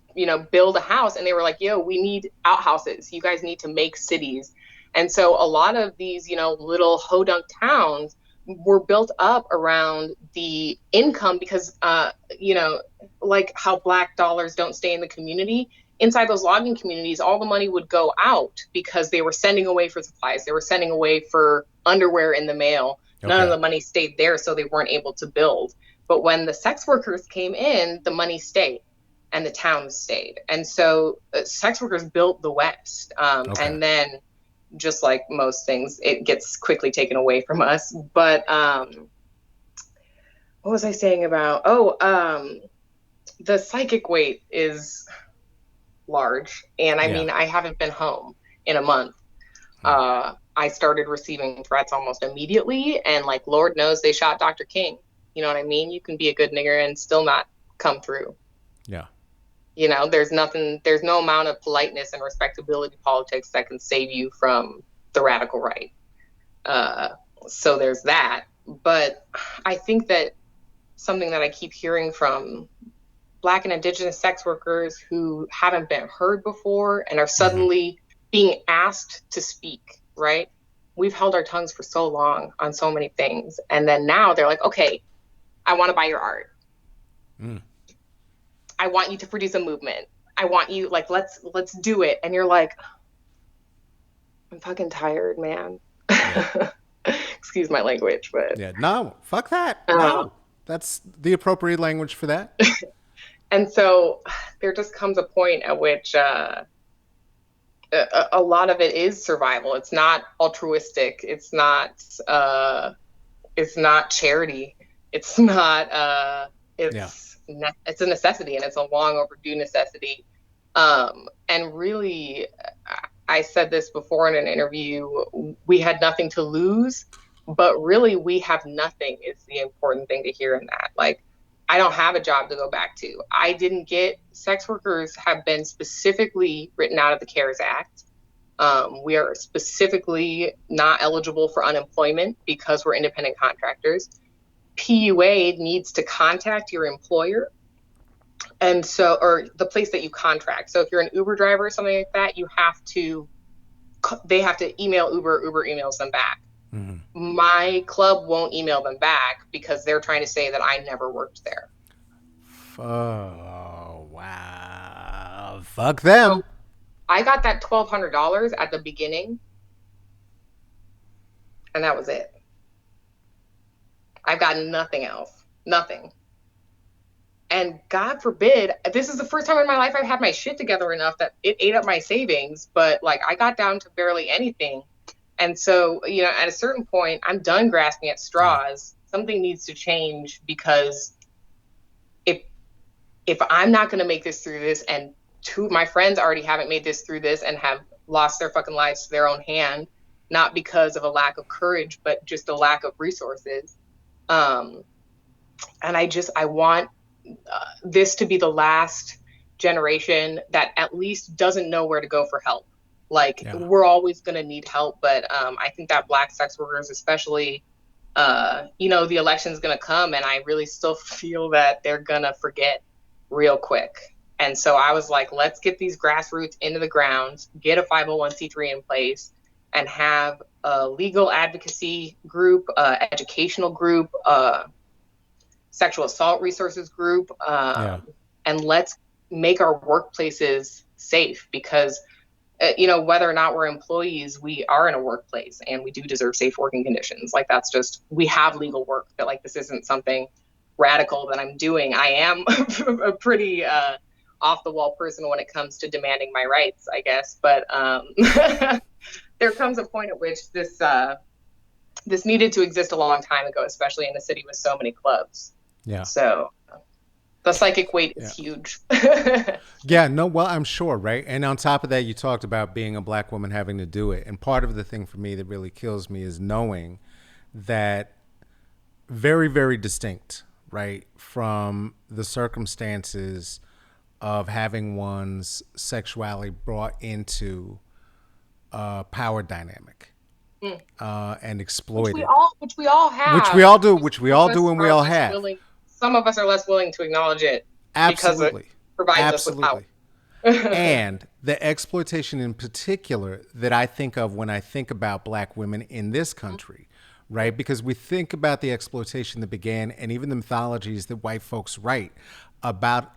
[SPEAKER 2] build a house, and they were like, yo, we need outhouses, you guys need to make cities. And so a lot of these little hodunk towns were built up around the income because like how black dollars don't stay in the community. Inside those logging communities, all the money would go out because they were sending away for supplies. They were sending away for underwear in the mail. None of
[SPEAKER 1] Okay.
[SPEAKER 2] the money stayed there, so they weren't able to build. But when the sex workers came in, the money stayed and the towns stayed. And so sex workers built the West.
[SPEAKER 1] Okay.
[SPEAKER 2] And then, just like most things, it gets quickly taken away from us. But what was I saying about? The psychic weight is large. And I
[SPEAKER 1] Yeah.
[SPEAKER 2] mean, I haven't been home in a month. I started receiving threats almost immediately. And like, Lord knows they shot Dr. King. You know what I mean? You can be a good nigger and still not come through.
[SPEAKER 1] Yeah.
[SPEAKER 2] There's no amount of politeness and respectability politics that can save you from the radical right. Uh, so there's that. But I think that something that I keep hearing from Black and Indigenous sex workers who haven't been heard before and are
[SPEAKER 1] Mm-hmm.
[SPEAKER 2] suddenly being asked to speak, right? We've held our tongues for so long on so many things. And then now they're like, okay, I want to buy your art.
[SPEAKER 1] Mm.
[SPEAKER 2] I want you to produce a movement. I want you, like, let's do it. And you're like, I'm fucking tired, man.
[SPEAKER 1] Yeah.
[SPEAKER 2] Excuse my language, but
[SPEAKER 1] Yeah. No. Fuck that.
[SPEAKER 2] uh,
[SPEAKER 1] No. That's the appropriate language for that.
[SPEAKER 2] and so there just comes a point at which a lot of it is survival. It's not altruistic. It's not charity. It's not
[SPEAKER 1] Yeah.
[SPEAKER 2] it's a necessity, and it's a long overdue necessity. And really, I said this before in an interview, we had nothing to lose, but really we have nothing is the important thing to hear in that. Like, I don't have a job to go back to. I didn't get sex workers have been specifically written out of the CARES Act. We are specifically not eligible for unemployment because we're independent contractors. PUA needs to contact your employer, and so, or the place that you contract. So if you're an Uber driver or something like that, they have to email Uber. Uber emails them back.
[SPEAKER 1] Mm-hmm.
[SPEAKER 2] My club won't email them back because they're trying to say that I never worked there.
[SPEAKER 1] Oh, wow. Fuck them.
[SPEAKER 2] So I got that $1,200 at the beginning, and that was it. I've got nothing else. Nothing. And God forbid, this is the first time in my life I've had my shit together enough that it ate up my savings, but like, I got down to barely anything. And so, at a certain point, I'm done grasping at
[SPEAKER 1] Yeah.
[SPEAKER 2] straws. Something needs to change, because if if I'm not going to make this through this, and two of my friends already haven't made this through this and have lost their fucking lives to their own hand, not because of a lack of courage, but just a lack of resources. Um, and I want this to be the last generation that at least doesn't know where to go for help. Like,
[SPEAKER 1] Yeah.
[SPEAKER 2] we're always going to need help, but I think that Black sex workers, especially, the election's going to come, and I really still feel that they're going to forget real quick. And so I was like, let's get these grassroots into the ground, get a 501c3 in place, and have a legal advocacy group, educational group, sexual assault resources group,
[SPEAKER 1] Yeah.
[SPEAKER 2] and let's make our workplaces safe, because whether or not we're employees, we are in a workplace and we do deserve safe working conditions. Like, that's just, we have legal work, but like, this isn't something radical that I'm doing. I am a pretty off the wall person when it comes to demanding my rights, I guess. But there comes a point at which this needed to exist a long time ago, especially in a city with so many clubs.
[SPEAKER 1] Yeah.
[SPEAKER 2] So The psychic weight is
[SPEAKER 1] Yeah.
[SPEAKER 2] huge.
[SPEAKER 1] Yeah, no, well, I'm sure, right? And on top of that, you talked about being a black woman having to do it. And part of the thing for me that really kills me is knowing that very, very distinct, right, from the circumstances of having one's sexuality brought into a power dynamic
[SPEAKER 2] Mm.
[SPEAKER 1] and
[SPEAKER 2] Which we
[SPEAKER 1] exploited,
[SPEAKER 2] all, which we all
[SPEAKER 1] which we
[SPEAKER 2] have.
[SPEAKER 1] all do, which we
[SPEAKER 2] Some
[SPEAKER 1] all
[SPEAKER 2] of
[SPEAKER 1] do,
[SPEAKER 2] us
[SPEAKER 1] and we
[SPEAKER 2] are
[SPEAKER 1] all
[SPEAKER 2] less
[SPEAKER 1] have.
[SPEAKER 2] willing. Some of us are less willing to acknowledge it because it
[SPEAKER 1] Absolutely.
[SPEAKER 2] provides us with power.
[SPEAKER 1] Absolutely. And the exploitation in particular that I think of when I think about black women in this country, right? Because we think about the exploitation that began and even the mythologies that white folks write about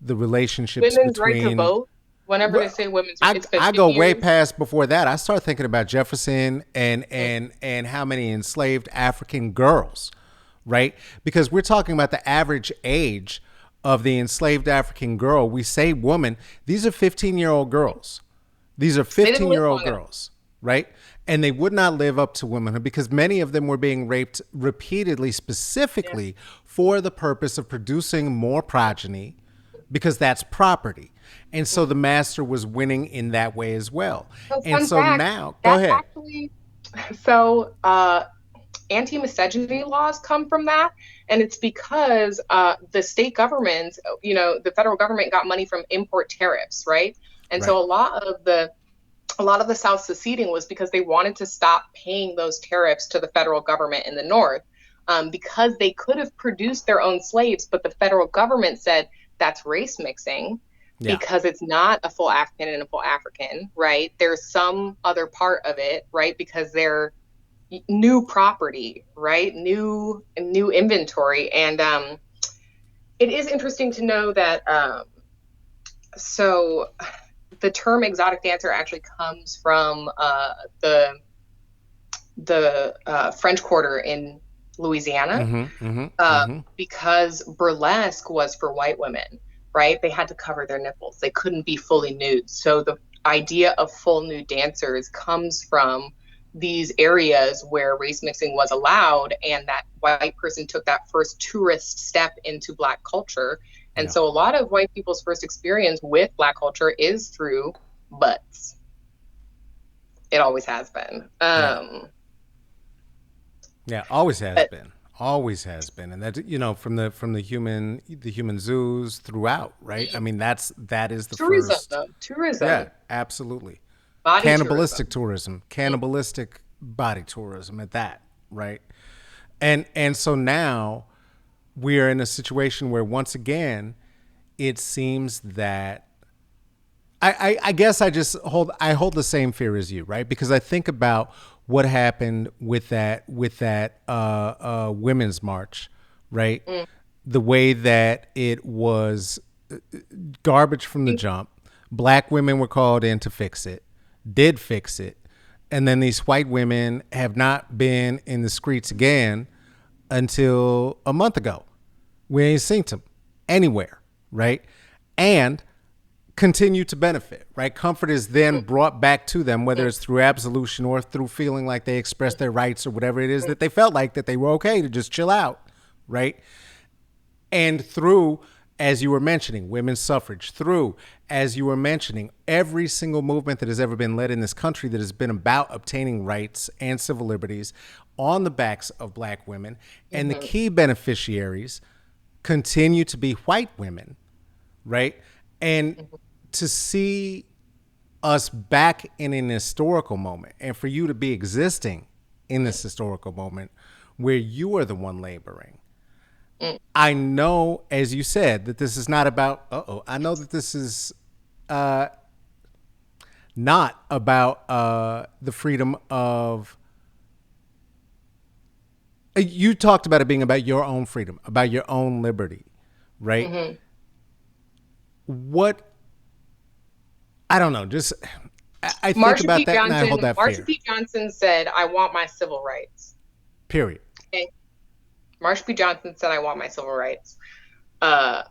[SPEAKER 1] the relationships
[SPEAKER 2] Women's right to
[SPEAKER 1] between.
[SPEAKER 2] vote. Whenever they
[SPEAKER 1] Well,
[SPEAKER 2] say women's, it's
[SPEAKER 1] I
[SPEAKER 2] 50
[SPEAKER 1] go way
[SPEAKER 2] years.
[SPEAKER 1] past before that. I start thinking about Jefferson and
[SPEAKER 2] Mm.
[SPEAKER 1] and how many enslaved African girls, right? Because we're talking about the average age of the enslaved African girl. We say woman, these are 15-year-old girls. These are
[SPEAKER 2] They didn't live
[SPEAKER 1] 15-year-old
[SPEAKER 2] long enough.
[SPEAKER 1] girls, right? And they would not live up to womanhood because many of them were being raped repeatedly,
[SPEAKER 2] Yeah.
[SPEAKER 1] specifically for the purpose of producing more progeny because that's property. And so
[SPEAKER 2] Mm.
[SPEAKER 1] the master was winning in that way as well.
[SPEAKER 2] So
[SPEAKER 1] And
[SPEAKER 2] fun
[SPEAKER 1] so
[SPEAKER 2] fact,
[SPEAKER 1] now, go
[SPEAKER 2] that
[SPEAKER 1] ahead.
[SPEAKER 2] actually, so anti-miscegenity laws come from that, and it's because the state governments, the federal government got money from import tariffs, right? And
[SPEAKER 1] Right.
[SPEAKER 2] so a lot of the South seceding was because they wanted to stop paying those tariffs to the federal government in the North, because they could have produced their own slaves, but the federal government said that's race mixing
[SPEAKER 1] Yeah.
[SPEAKER 2] because it's not a full African and a full African, right? There's some other part of it, right? Because they're new property, right? New inventory, and it is interesting to know that. So the term exotic dancer actually comes from the French Quarter in Louisiana,
[SPEAKER 1] Mm-hmm. Mm-hmm. Mm-hmm.
[SPEAKER 2] because burlesque was for white women, right? They had to cover their nipples; they couldn't be fully nude. So the idea of full nude dancers comes from these areas where race mixing was allowed, and that white person took that first tourist step into Black culture. And
[SPEAKER 1] Yeah.
[SPEAKER 2] so a lot of white people's first experience with Black culture is through butts. It always has been.
[SPEAKER 1] Yeah. Yeah. Always has
[SPEAKER 2] But
[SPEAKER 1] been. Always has been. And that, from the human zoos throughout, right? I mean, that is the
[SPEAKER 2] tourism,
[SPEAKER 1] first.
[SPEAKER 2] though,
[SPEAKER 1] Yeah,
[SPEAKER 2] tourism,
[SPEAKER 1] absolutely.
[SPEAKER 2] body
[SPEAKER 1] Cannibalistic
[SPEAKER 2] tourism.
[SPEAKER 1] tourism, cannibalistic body tourism at that, right? And so now we are in a situation where once again it seems that I guess I hold the same fear as you, right? Because I think about what happened with that women's march, right?
[SPEAKER 2] Mm.
[SPEAKER 1] The way that it was garbage from the jump. Black women were called in to fix it, did fix it, and then these white women have not been in the streets again until a month ago. We ain't seen them anywhere, right? And continue to benefit, right? Comfort is then brought back to them, whether it's through absolution or through feeling like they expressed their rights or whatever it is that they felt like that they were okay to just chill out, right? And through, as you were mentioning, women's suffrage, through, as you were mentioning, every single movement that has ever been led in this country that has been about obtaining rights and civil liberties on the backs of black women. And the
[SPEAKER 2] Mhm.
[SPEAKER 1] key beneficiaries continue to be white women, right? And to see us back in an historical moment and for you to be existing in this historical moment where you are the one laboring.
[SPEAKER 2] Mm.
[SPEAKER 1] I know, as you said, that this is not about, I know that this is not about the freedom of, you talked about it being about your own freedom, about your own liberty, right?
[SPEAKER 2] Mhm.
[SPEAKER 1] What, I don't know, just, I think
[SPEAKER 2] Marsha
[SPEAKER 1] about
[SPEAKER 2] P.
[SPEAKER 1] that and I hold
[SPEAKER 2] Johnson.
[SPEAKER 1] that
[SPEAKER 2] Marsha
[SPEAKER 1] fear,
[SPEAKER 2] P. Johnson said, "I want my civil rights."
[SPEAKER 1] period.
[SPEAKER 2] Okay. Marsha P. Johnson said, "I want my civil rights." Uh,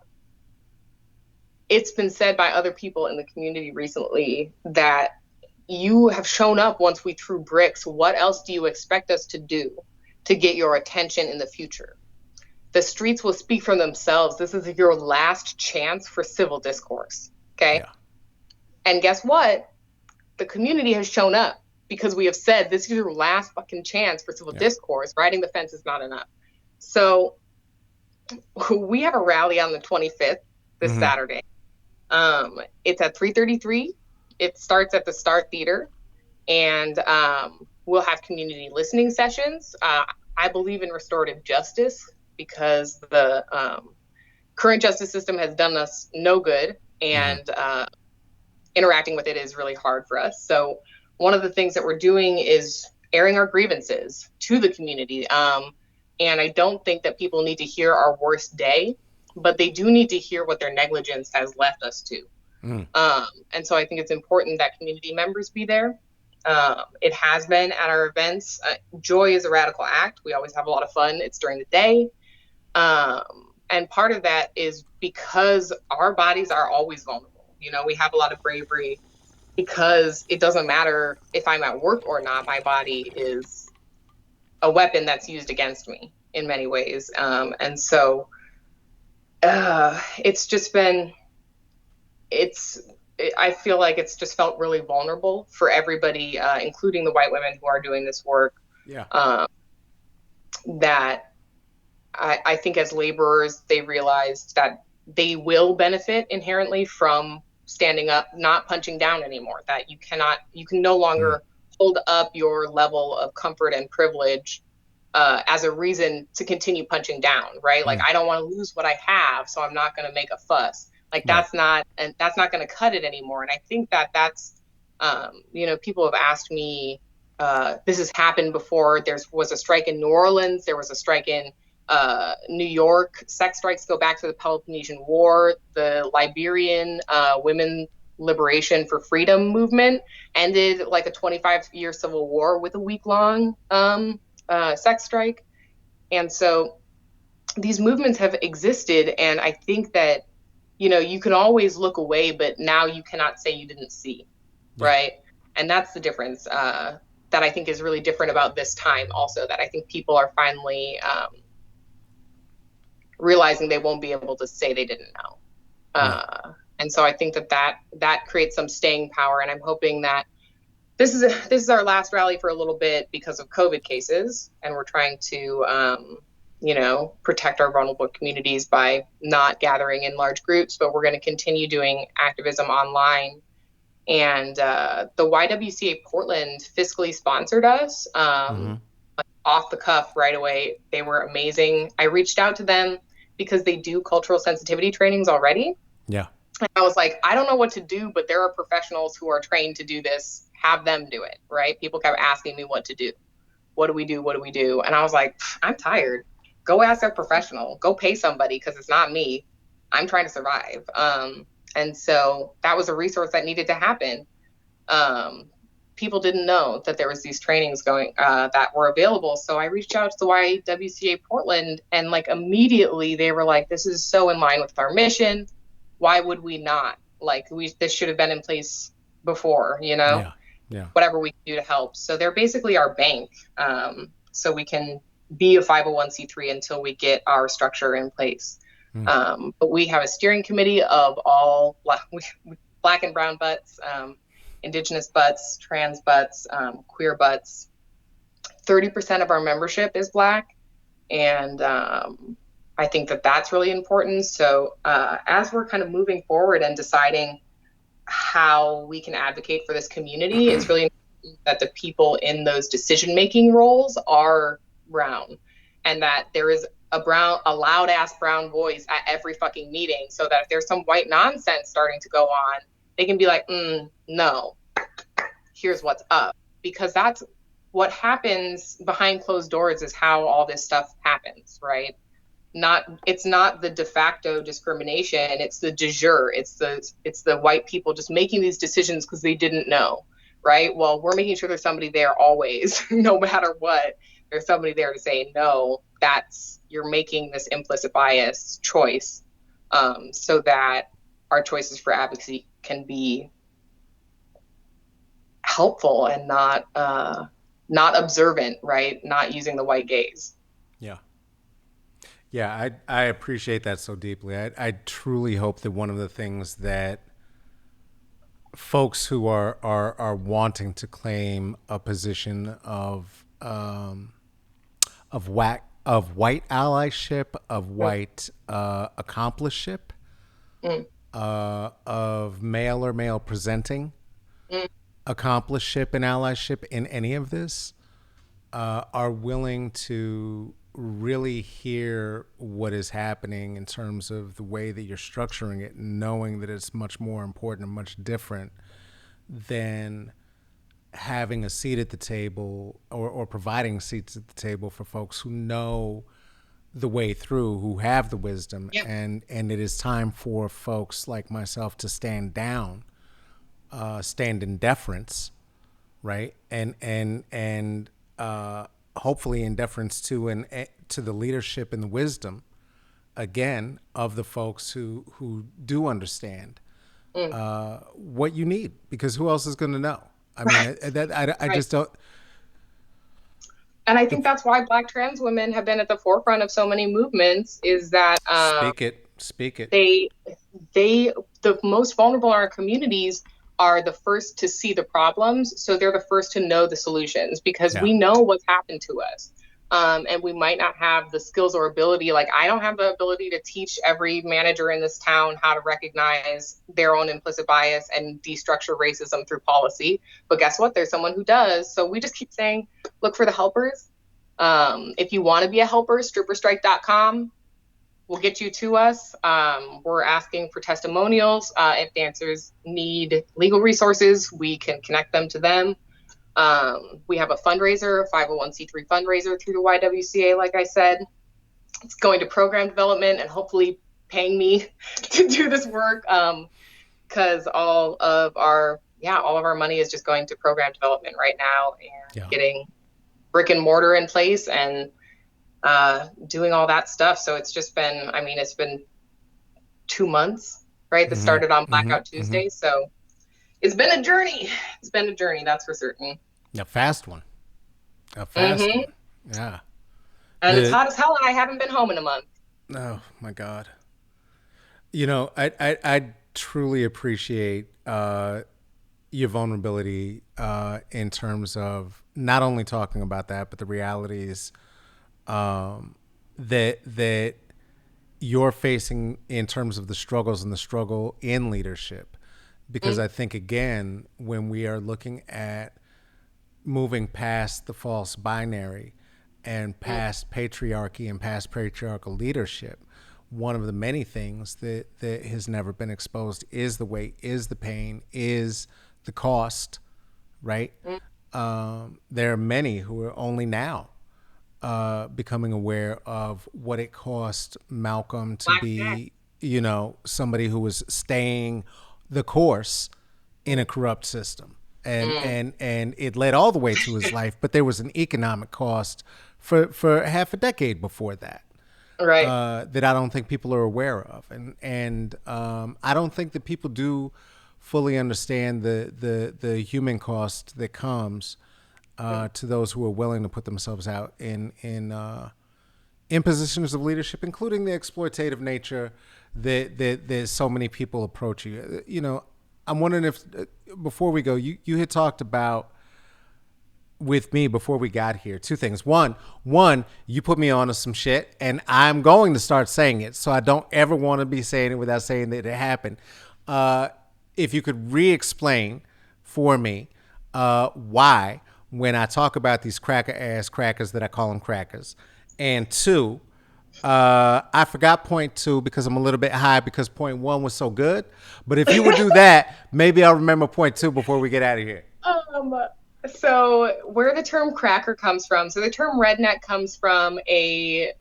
[SPEAKER 2] it's been said by other people in the community recently that you have shown up once we threw bricks. What else do you expect us to do to get your attention in the future? The streets will speak for themselves. This is your last chance for civil discourse. Okay.
[SPEAKER 1] Yeah.
[SPEAKER 2] And guess what? The community has shown up because we have said this is your last fucking chance for civil
[SPEAKER 1] Yeah.
[SPEAKER 2] discourse. Riding the fence is not enough. So we have a rally on the 25th this
[SPEAKER 1] Mm-hmm.
[SPEAKER 2] Saturday. It's at 3:33. It starts at the Star Theater, and we'll have community listening sessions. I believe in restorative justice because the current justice system has done us no good,
[SPEAKER 1] Mm-hmm.
[SPEAKER 2] and interacting with it is really hard for us. So one of the things that we're doing is airing our grievances to the community. And I don't think that people need to hear our worst day, but they do need to hear what their negligence has left us to.
[SPEAKER 1] Mm.
[SPEAKER 2] And so I think it's important that community members be there. It has been at our events. Joy is a radical act. We always have a lot of fun. It's during the day. And part of that is because our bodies are always vulnerable. You know, we have a lot of bravery because it doesn't matter if I'm at work or not, my body is a weapon that's used against me in many ways. And so it's just been, it's, I feel like it's just felt really vulnerable for everybody, including the white women who are doing this work.
[SPEAKER 1] Yeah.
[SPEAKER 2] Um, that I think as laborers, they realized that they will benefit inherently from standing up, not punching down anymore, that you can no
[SPEAKER 1] Mm.
[SPEAKER 2] longer hold up your level of comfort and privilege as a reason to continue punching down, right? Like,
[SPEAKER 1] Mm.
[SPEAKER 2] I don't want to lose what I have, so I'm not going to make a fuss. Like,
[SPEAKER 1] Right.
[SPEAKER 2] that's not going to cut it anymore. And I think that that's, people have asked me, this has happened before. There was a strike in New Orleans. There was a strike in New York. Sex strikes go back to the Peloponnesian War. The Liberian women liberation for freedom movement ended like a 25-year civil war with a week-long sex strike. And so these movements have existed, and I think that you can always look away, but now you cannot say you didn't see,
[SPEAKER 1] Yeah.
[SPEAKER 2] right? And that's the difference that I think is really different about this time. Also, that I think people are finally realizing they won't be able to say they didn't know.
[SPEAKER 1] Yeah.
[SPEAKER 2] And so I think that creates some staying power. And I'm hoping that this is our last rally for a little bit because of COVID cases, and we're trying to protect our vulnerable communities by not gathering in large groups. But we're going to continue doing activism online. And the YWCA Portland fiscally sponsored us.
[SPEAKER 1] Mm-hmm.
[SPEAKER 2] Off the cuff right away. They were amazing. I reached out to them because they do cultural sensitivity trainings already.
[SPEAKER 1] Yeah.
[SPEAKER 2] And I was like, I don't know what to do, but there are professionals who are trained to do this. Have them do it, right? People kept asking me what to do. What do we do? What do we do? And I was like, I'm tired. Go ask a professional. Go pay somebody because it's not me. I'm trying to survive. And so that was a resource that needed to happen. People didn't know that there was these trainings going that were available. So I reached out to the YWCA Portland, and like immediately they were like, this is so in line with our mission. Why would we not? Like this should have been in place before,
[SPEAKER 1] Yeah. Yeah.
[SPEAKER 2] whatever we can do to help. So they're basically our bank. So we can be a 501c3 until we get our structure in place.
[SPEAKER 1] Mm.
[SPEAKER 2] But we have a steering committee of all black and brown butts, Indigenous butts, trans butts, queer butts. 30% of our membership is Black. And I think that that's really important. So as we're kind of moving forward and deciding how we can advocate for this community, it's really important that the people in those decision-making roles are brown, and that there is a loud ass brown voice at every fucking meeting, so that if there's some white nonsense starting to go on, they can be like, no, here's what's up. Because that's what happens behind closed doors, is how all this stuff happens, right? It's not the de facto discrimination, it's the de jure. It's the white people just making these decisions because they didn't know, right? Well, we're making sure there's somebody there always. No matter what, there's somebody there to say, no, you're making this implicit bias choice, so that our choices for advocacy can be helpful and not observant, right? Not using the white gaze.
[SPEAKER 1] Yeah. Yeah, I appreciate that so deeply. I truly hope that one of the things that folks who are wanting to claim a position of white allyship, of
[SPEAKER 2] Mm,
[SPEAKER 1] white accompliceship,
[SPEAKER 2] mm,
[SPEAKER 1] of male or male presenting
[SPEAKER 2] mm.
[SPEAKER 1] accompliceship and allyship in any of this, are willing to really hear what is happening in terms of the way that you're structuring it, knowing that it's much more important and much different than having a seat at the table, or providing seats at the table for folks who know the way through, who have the wisdom,
[SPEAKER 2] Yeah.
[SPEAKER 1] and it is time for folks like myself to stand down, stand in deference, right, and hopefully in deference to to the leadership and the wisdom, again, of the folks who do understand
[SPEAKER 2] Mm.
[SPEAKER 1] what you need, because who else is going to know? I mean,
[SPEAKER 2] Right.
[SPEAKER 1] I
[SPEAKER 2] Right.
[SPEAKER 1] just don't.
[SPEAKER 2] And I think
[SPEAKER 1] The,
[SPEAKER 2] that's why Black trans women have been at the forefront of so many movements, is that
[SPEAKER 1] speak it.
[SPEAKER 2] they they the most vulnerable in our communities are the first to see the problems, so they're the first to know the solutions because
[SPEAKER 1] Yeah.
[SPEAKER 2] we know what's happened to us. And we might not have the skills or ability. Like, I don't have the ability to teach every manager in this town how to recognize their own implicit bias and destructure racism through policy. But guess what? There's someone who does. So we just keep saying, look for the helpers. If you want to be a helper, stripperstrike.com will get you to us. We're asking for testimonials. If dancers need legal resources, we can connect them to them. We have a fundraiser, a 501c3 fundraiser through the YWCA, like I said. It's going to program development and hopefully paying me to do this work, because all of our money is just going to program development right now and
[SPEAKER 1] Yeah.
[SPEAKER 2] getting brick and mortar in place and doing all that stuff. So it's just been, I mean, it's been 2 months, right? That
[SPEAKER 1] Mm-hmm.
[SPEAKER 2] started on
[SPEAKER 1] Mm-hmm.
[SPEAKER 2] Blackout
[SPEAKER 1] Mm-hmm.
[SPEAKER 2] Tuesday. So it's been a journey. It's been a journey, that's for certain.
[SPEAKER 1] A fast one. A fast
[SPEAKER 2] Hmm.
[SPEAKER 1] one. Yeah.
[SPEAKER 2] And it's
[SPEAKER 1] The
[SPEAKER 2] hot as hell, and I haven't been home in a month.
[SPEAKER 1] Oh my God. You know, I truly appreciate your vulnerability in terms of not only talking about that, but the realities that you're facing in terms of the struggles and the struggle in leadership. Because
[SPEAKER 2] Mm,
[SPEAKER 1] I think, again, when we are looking at moving past the false binary and
[SPEAKER 2] mm,
[SPEAKER 1] past patriarchy and past patriarchal leadership, one of the many things that has never been exposed is the weight, is the pain, is the cost, right?
[SPEAKER 2] mm.
[SPEAKER 1] There are many who are only now becoming aware of what it cost Malcolm to
[SPEAKER 2] Black Jack.
[SPEAKER 1] be, somebody who was staying the course in a corrupt system. And
[SPEAKER 2] Mm.
[SPEAKER 1] and and it led all the way to his life, but there was an economic cost for half a decade before that,
[SPEAKER 2] Right.
[SPEAKER 1] that I don't think people are aware of, and I don't think that people do fully understand the human cost that comes
[SPEAKER 2] Mm.
[SPEAKER 1] to those who are willing to put themselves out in positions of leadership, including the exploitative nature that so many people approach you. I'm wondering if, before we go, you had talked about with me before we got here two things. One, you put me onto some shit, and I'm going to start saying it, so I don't ever want to be saying it without saying that it happened. Uh, if you could re-explain for me why, when I talk about these cracker ass crackers that I call them crackers, and two, I forgot point two because I'm a little bit high because point one was so good. But if you would do that, maybe I'll remember point two before we get out of here.
[SPEAKER 2] Um, so where the term cracker comes from, so the term redneck comes from a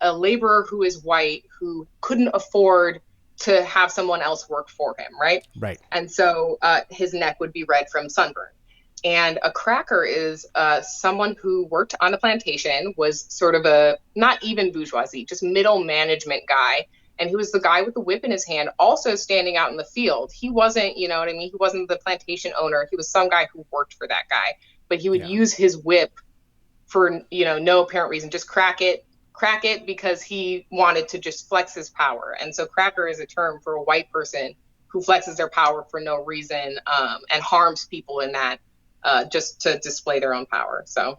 [SPEAKER 2] laborer who is white who couldn't afford to have someone else work for him, right?
[SPEAKER 1] Right.
[SPEAKER 2] And so his neck would be red from sunburn. And a cracker is someone who worked on the plantation, was sort of a not even bourgeoisie, just middle management guy. And he was the guy with the whip in his hand, also standing out in the field. He wasn't, you know what I mean? He wasn't the plantation owner. He was some guy who worked for that guy. But he would
[SPEAKER 1] Yeah.
[SPEAKER 2] use his whip for, no apparent reason, just crack crack it because he wanted to just flex his power. And so cracker is a term for a white person who flexes their power for no reason, and harms people in that, just to display their own power. So,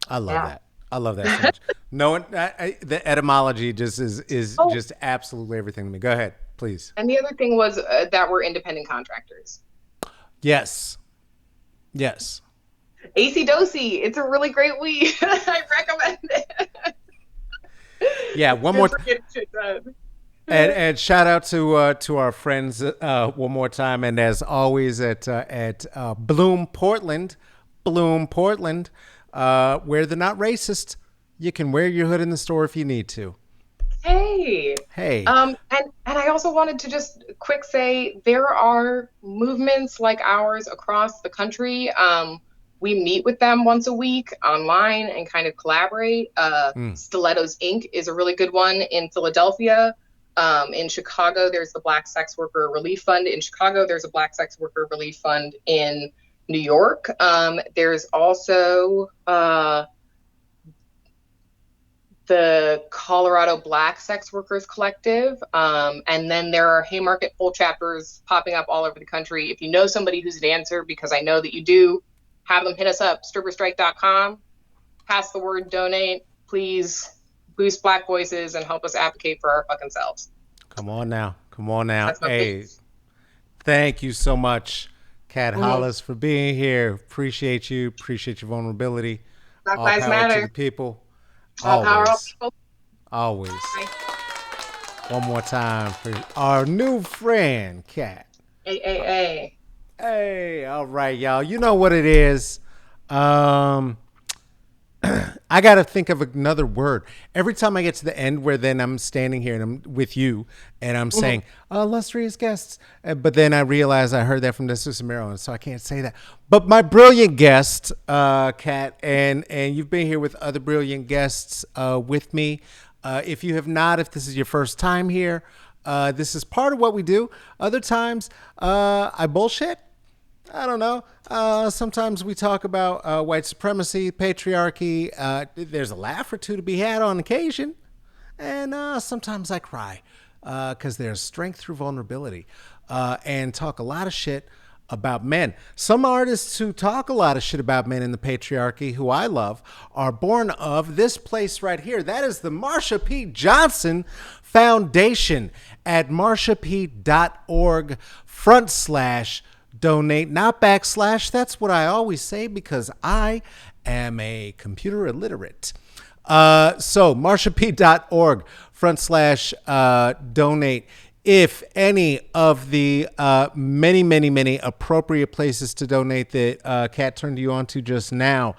[SPEAKER 1] I love
[SPEAKER 2] yeah.
[SPEAKER 1] that. I love that so much. No, the etymology is
[SPEAKER 2] Oh,
[SPEAKER 1] just absolutely everything to me. Go ahead, please.
[SPEAKER 2] and the other thing was that we're independent contractors.
[SPEAKER 1] Yes. Yes.
[SPEAKER 2] AC Dosi, it's a really great weed. I recommend it.
[SPEAKER 1] Yeah.
[SPEAKER 2] It's
[SPEAKER 1] One
[SPEAKER 2] good
[SPEAKER 1] more.
[SPEAKER 2] for getting shit done.
[SPEAKER 1] And shout out to our friends one more time, and as always at Bloom Portland, where they're not racist. You can wear your hood in the store if you need to.
[SPEAKER 2] Hey.
[SPEAKER 1] Hey,
[SPEAKER 2] And I also wanted to just quick say there are movements like ours across the country. We meet with them once a week online and kind of collaborate. Stilettos Inc. is a really good one in Philadelphia. In Chicago, there's the Black Sex Worker Relief Fund. In Chicago, there's a Black Sex Worker Relief Fund in New York. There's also the Colorado Black Sex Workers Collective. And then there are Haymarket Pole chapters popping up all over the country. If you know somebody who's a dancer, because I know that you do, have them hit us up, stripperstrike.com, pass the word, donate, please boost Black voices and help us advocate for our fucking selves.
[SPEAKER 1] come on now. Come on now.
[SPEAKER 2] That's my
[SPEAKER 1] Hey,
[SPEAKER 2] piece.
[SPEAKER 1] thank you so much, Cat
[SPEAKER 2] Mm-hmm.
[SPEAKER 1] Hollis, for being here. Appreciate you. Appreciate your vulnerability.
[SPEAKER 2] Black
[SPEAKER 1] All
[SPEAKER 2] Lives
[SPEAKER 1] power to the
[SPEAKER 2] Matter.
[SPEAKER 1] people.
[SPEAKER 2] All power, all
[SPEAKER 1] Always.
[SPEAKER 2] people.
[SPEAKER 1] Always.
[SPEAKER 2] Bye.
[SPEAKER 1] One more time for our new friend, Cat.
[SPEAKER 2] A.
[SPEAKER 1] Hey, all right, y'all. You know what it is. I got to think of another word. Every time I get to the end where then I'm standing here and I'm with you and I'm saying, illustrious guests. But then I realize I heard that from Discourse, and so I can't say that. But my brilliant guest, Kat, and you've been here with other brilliant guests with me. If you have not, if this is your first time here, this is part of what we do. Other times, I bullshit. I don't know. Sometimes we talk about white supremacy, patriarchy. There's a laugh or two to be had on occasion. And sometimes I cry because there's strength through vulnerability, and talk a lot of shit about men. Some artists who talk a lot of shit about men in the patriarchy, who I love, are born of this place right here. That is the Marsha P. Johnson Foundation at marshap.org/donate, not backslash. That's what I always say because I am a computer illiterate. So marshap.org/donate. If any of the many appropriate places to donate that Kat turned you on to just now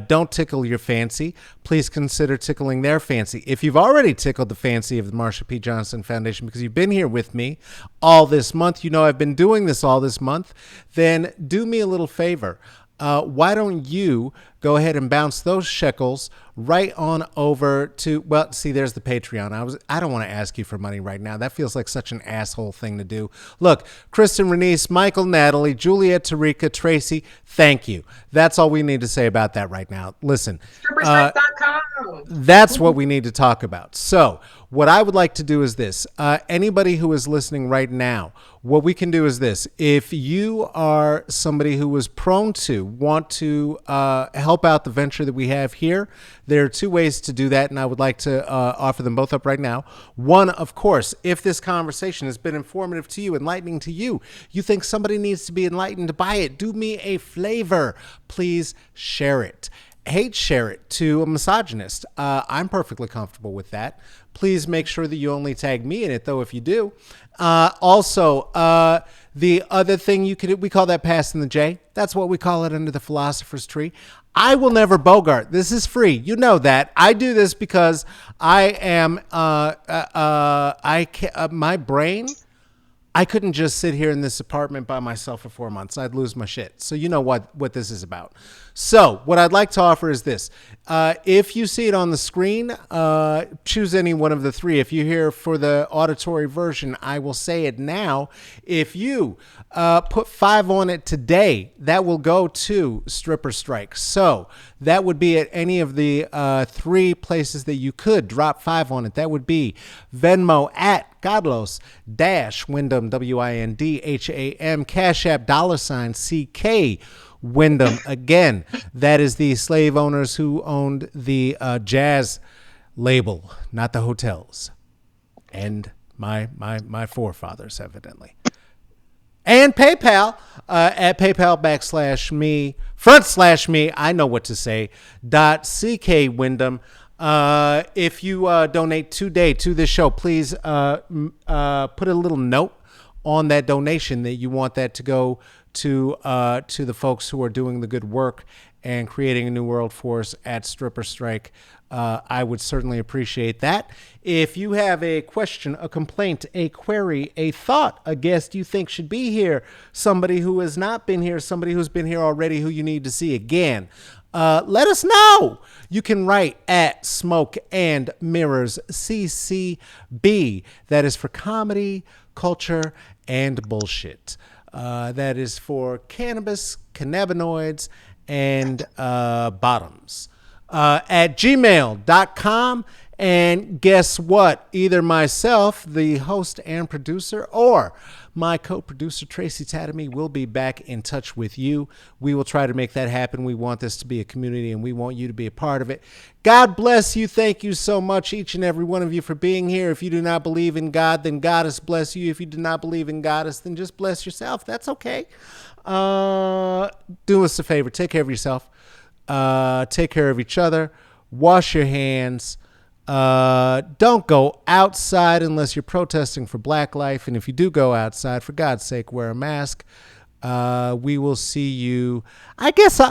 [SPEAKER 1] don't tickle your fancy, please consider tickling their fancy. If you've already tickled the fancy of the Marsha P. Johnson Foundation because you've been here with me all this month, you know I've been doing this all this month, then do me a little favor. Why don't you go ahead and bounce those shekels right on over to, well, see, there's the Patreon. I don't want to ask you for money right now. That feels like such an asshole thing to do. Look, Kristen, Renice, Michael, Natalie, Juliet, Tarika, Tracy, thank you. That's all we need to say about that right now. Listen,
[SPEAKER 2] Stripperstrike.com.
[SPEAKER 1] that's what we need to talk about. So what I would like to do is this. Anybody who is listening right now, what we can do is this. If you are somebody who is prone to want to help out the venture that we have here, there are two ways to do that, and I would like to offer them both up right now. One, of course, if this conversation has been informative to you, enlightening to you, you think somebody needs to be enlightened by it, do me a flavor. Please share it. Hate share it to a misogynist. I'm perfectly comfortable with that. Please make sure that you only tag me in it, though, if you do. Also, the other thing you could, we call that passing the J. That's what we call it under the philosopher's tree. I will never bogart. This is free. You know that. I do this because I am, my brain, I couldn't just sit here in this apartment by myself for 4 months. I'd lose my shit. So you know what this is about. So what I'd like to offer is this. If you see it on the screen, choose any one of the three. If you're here for the auditory version, I will say it now. If you put $5 on it today, that will go to Stripper Strike. So that would be at any of the three places that you could drop 5 on it. That would be Venmo at Carlos Wyndham, Windham, Cash App $CK Wyndham. Again, that is the slave owners who owned the jazz label, not the hotels. And my forefathers, evidently. And PayPal at PayPal /me, I know what to say, .CK Wyndham. If you donate today to this show, please put a little note on that donation that you want that to go to the folks who are doing the good work and creating a new world for us at Stripper Strike. I would certainly appreciate that. If you have a question, a complaint, a query, a thought, a guest you think should be here, somebody who has not been here, somebody who's been here already who you need to see again, let us know. You can write at Smoke and Mirrors CCB. That is for comedy, culture, and bullshit. That is for cannabis, cannabinoids, and bottoms. At gmail.com. And guess what? Either myself, the host and producer, or my co-producer, Tracy Tatamy, will be back in touch with you. We will try to make that happen. We want this to be a community, and we want you to be a part of it. God bless you. Thank you so much, each and every one of you, for being here. If you do not believe in God, then Goddess bless you. If you do not believe in Goddess, then just bless yourself. That's okay. Do us a favor. Take care of yourself. Take care of each other. Wash your hands. Don't go outside unless you're protesting for Black life. And if you do go outside, for God's sake, wear a mask. We will see you. I guess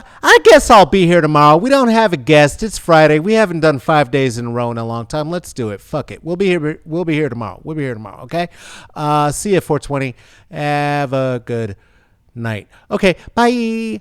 [SPEAKER 1] I'll be here tomorrow. We don't have a guest. It's Friday. We haven't done 5 days in a row in a long time. Let's do it. Fuck it. We'll be here. We'll be here tomorrow. Okay. See you at 420. Have a good night. Okay. Bye.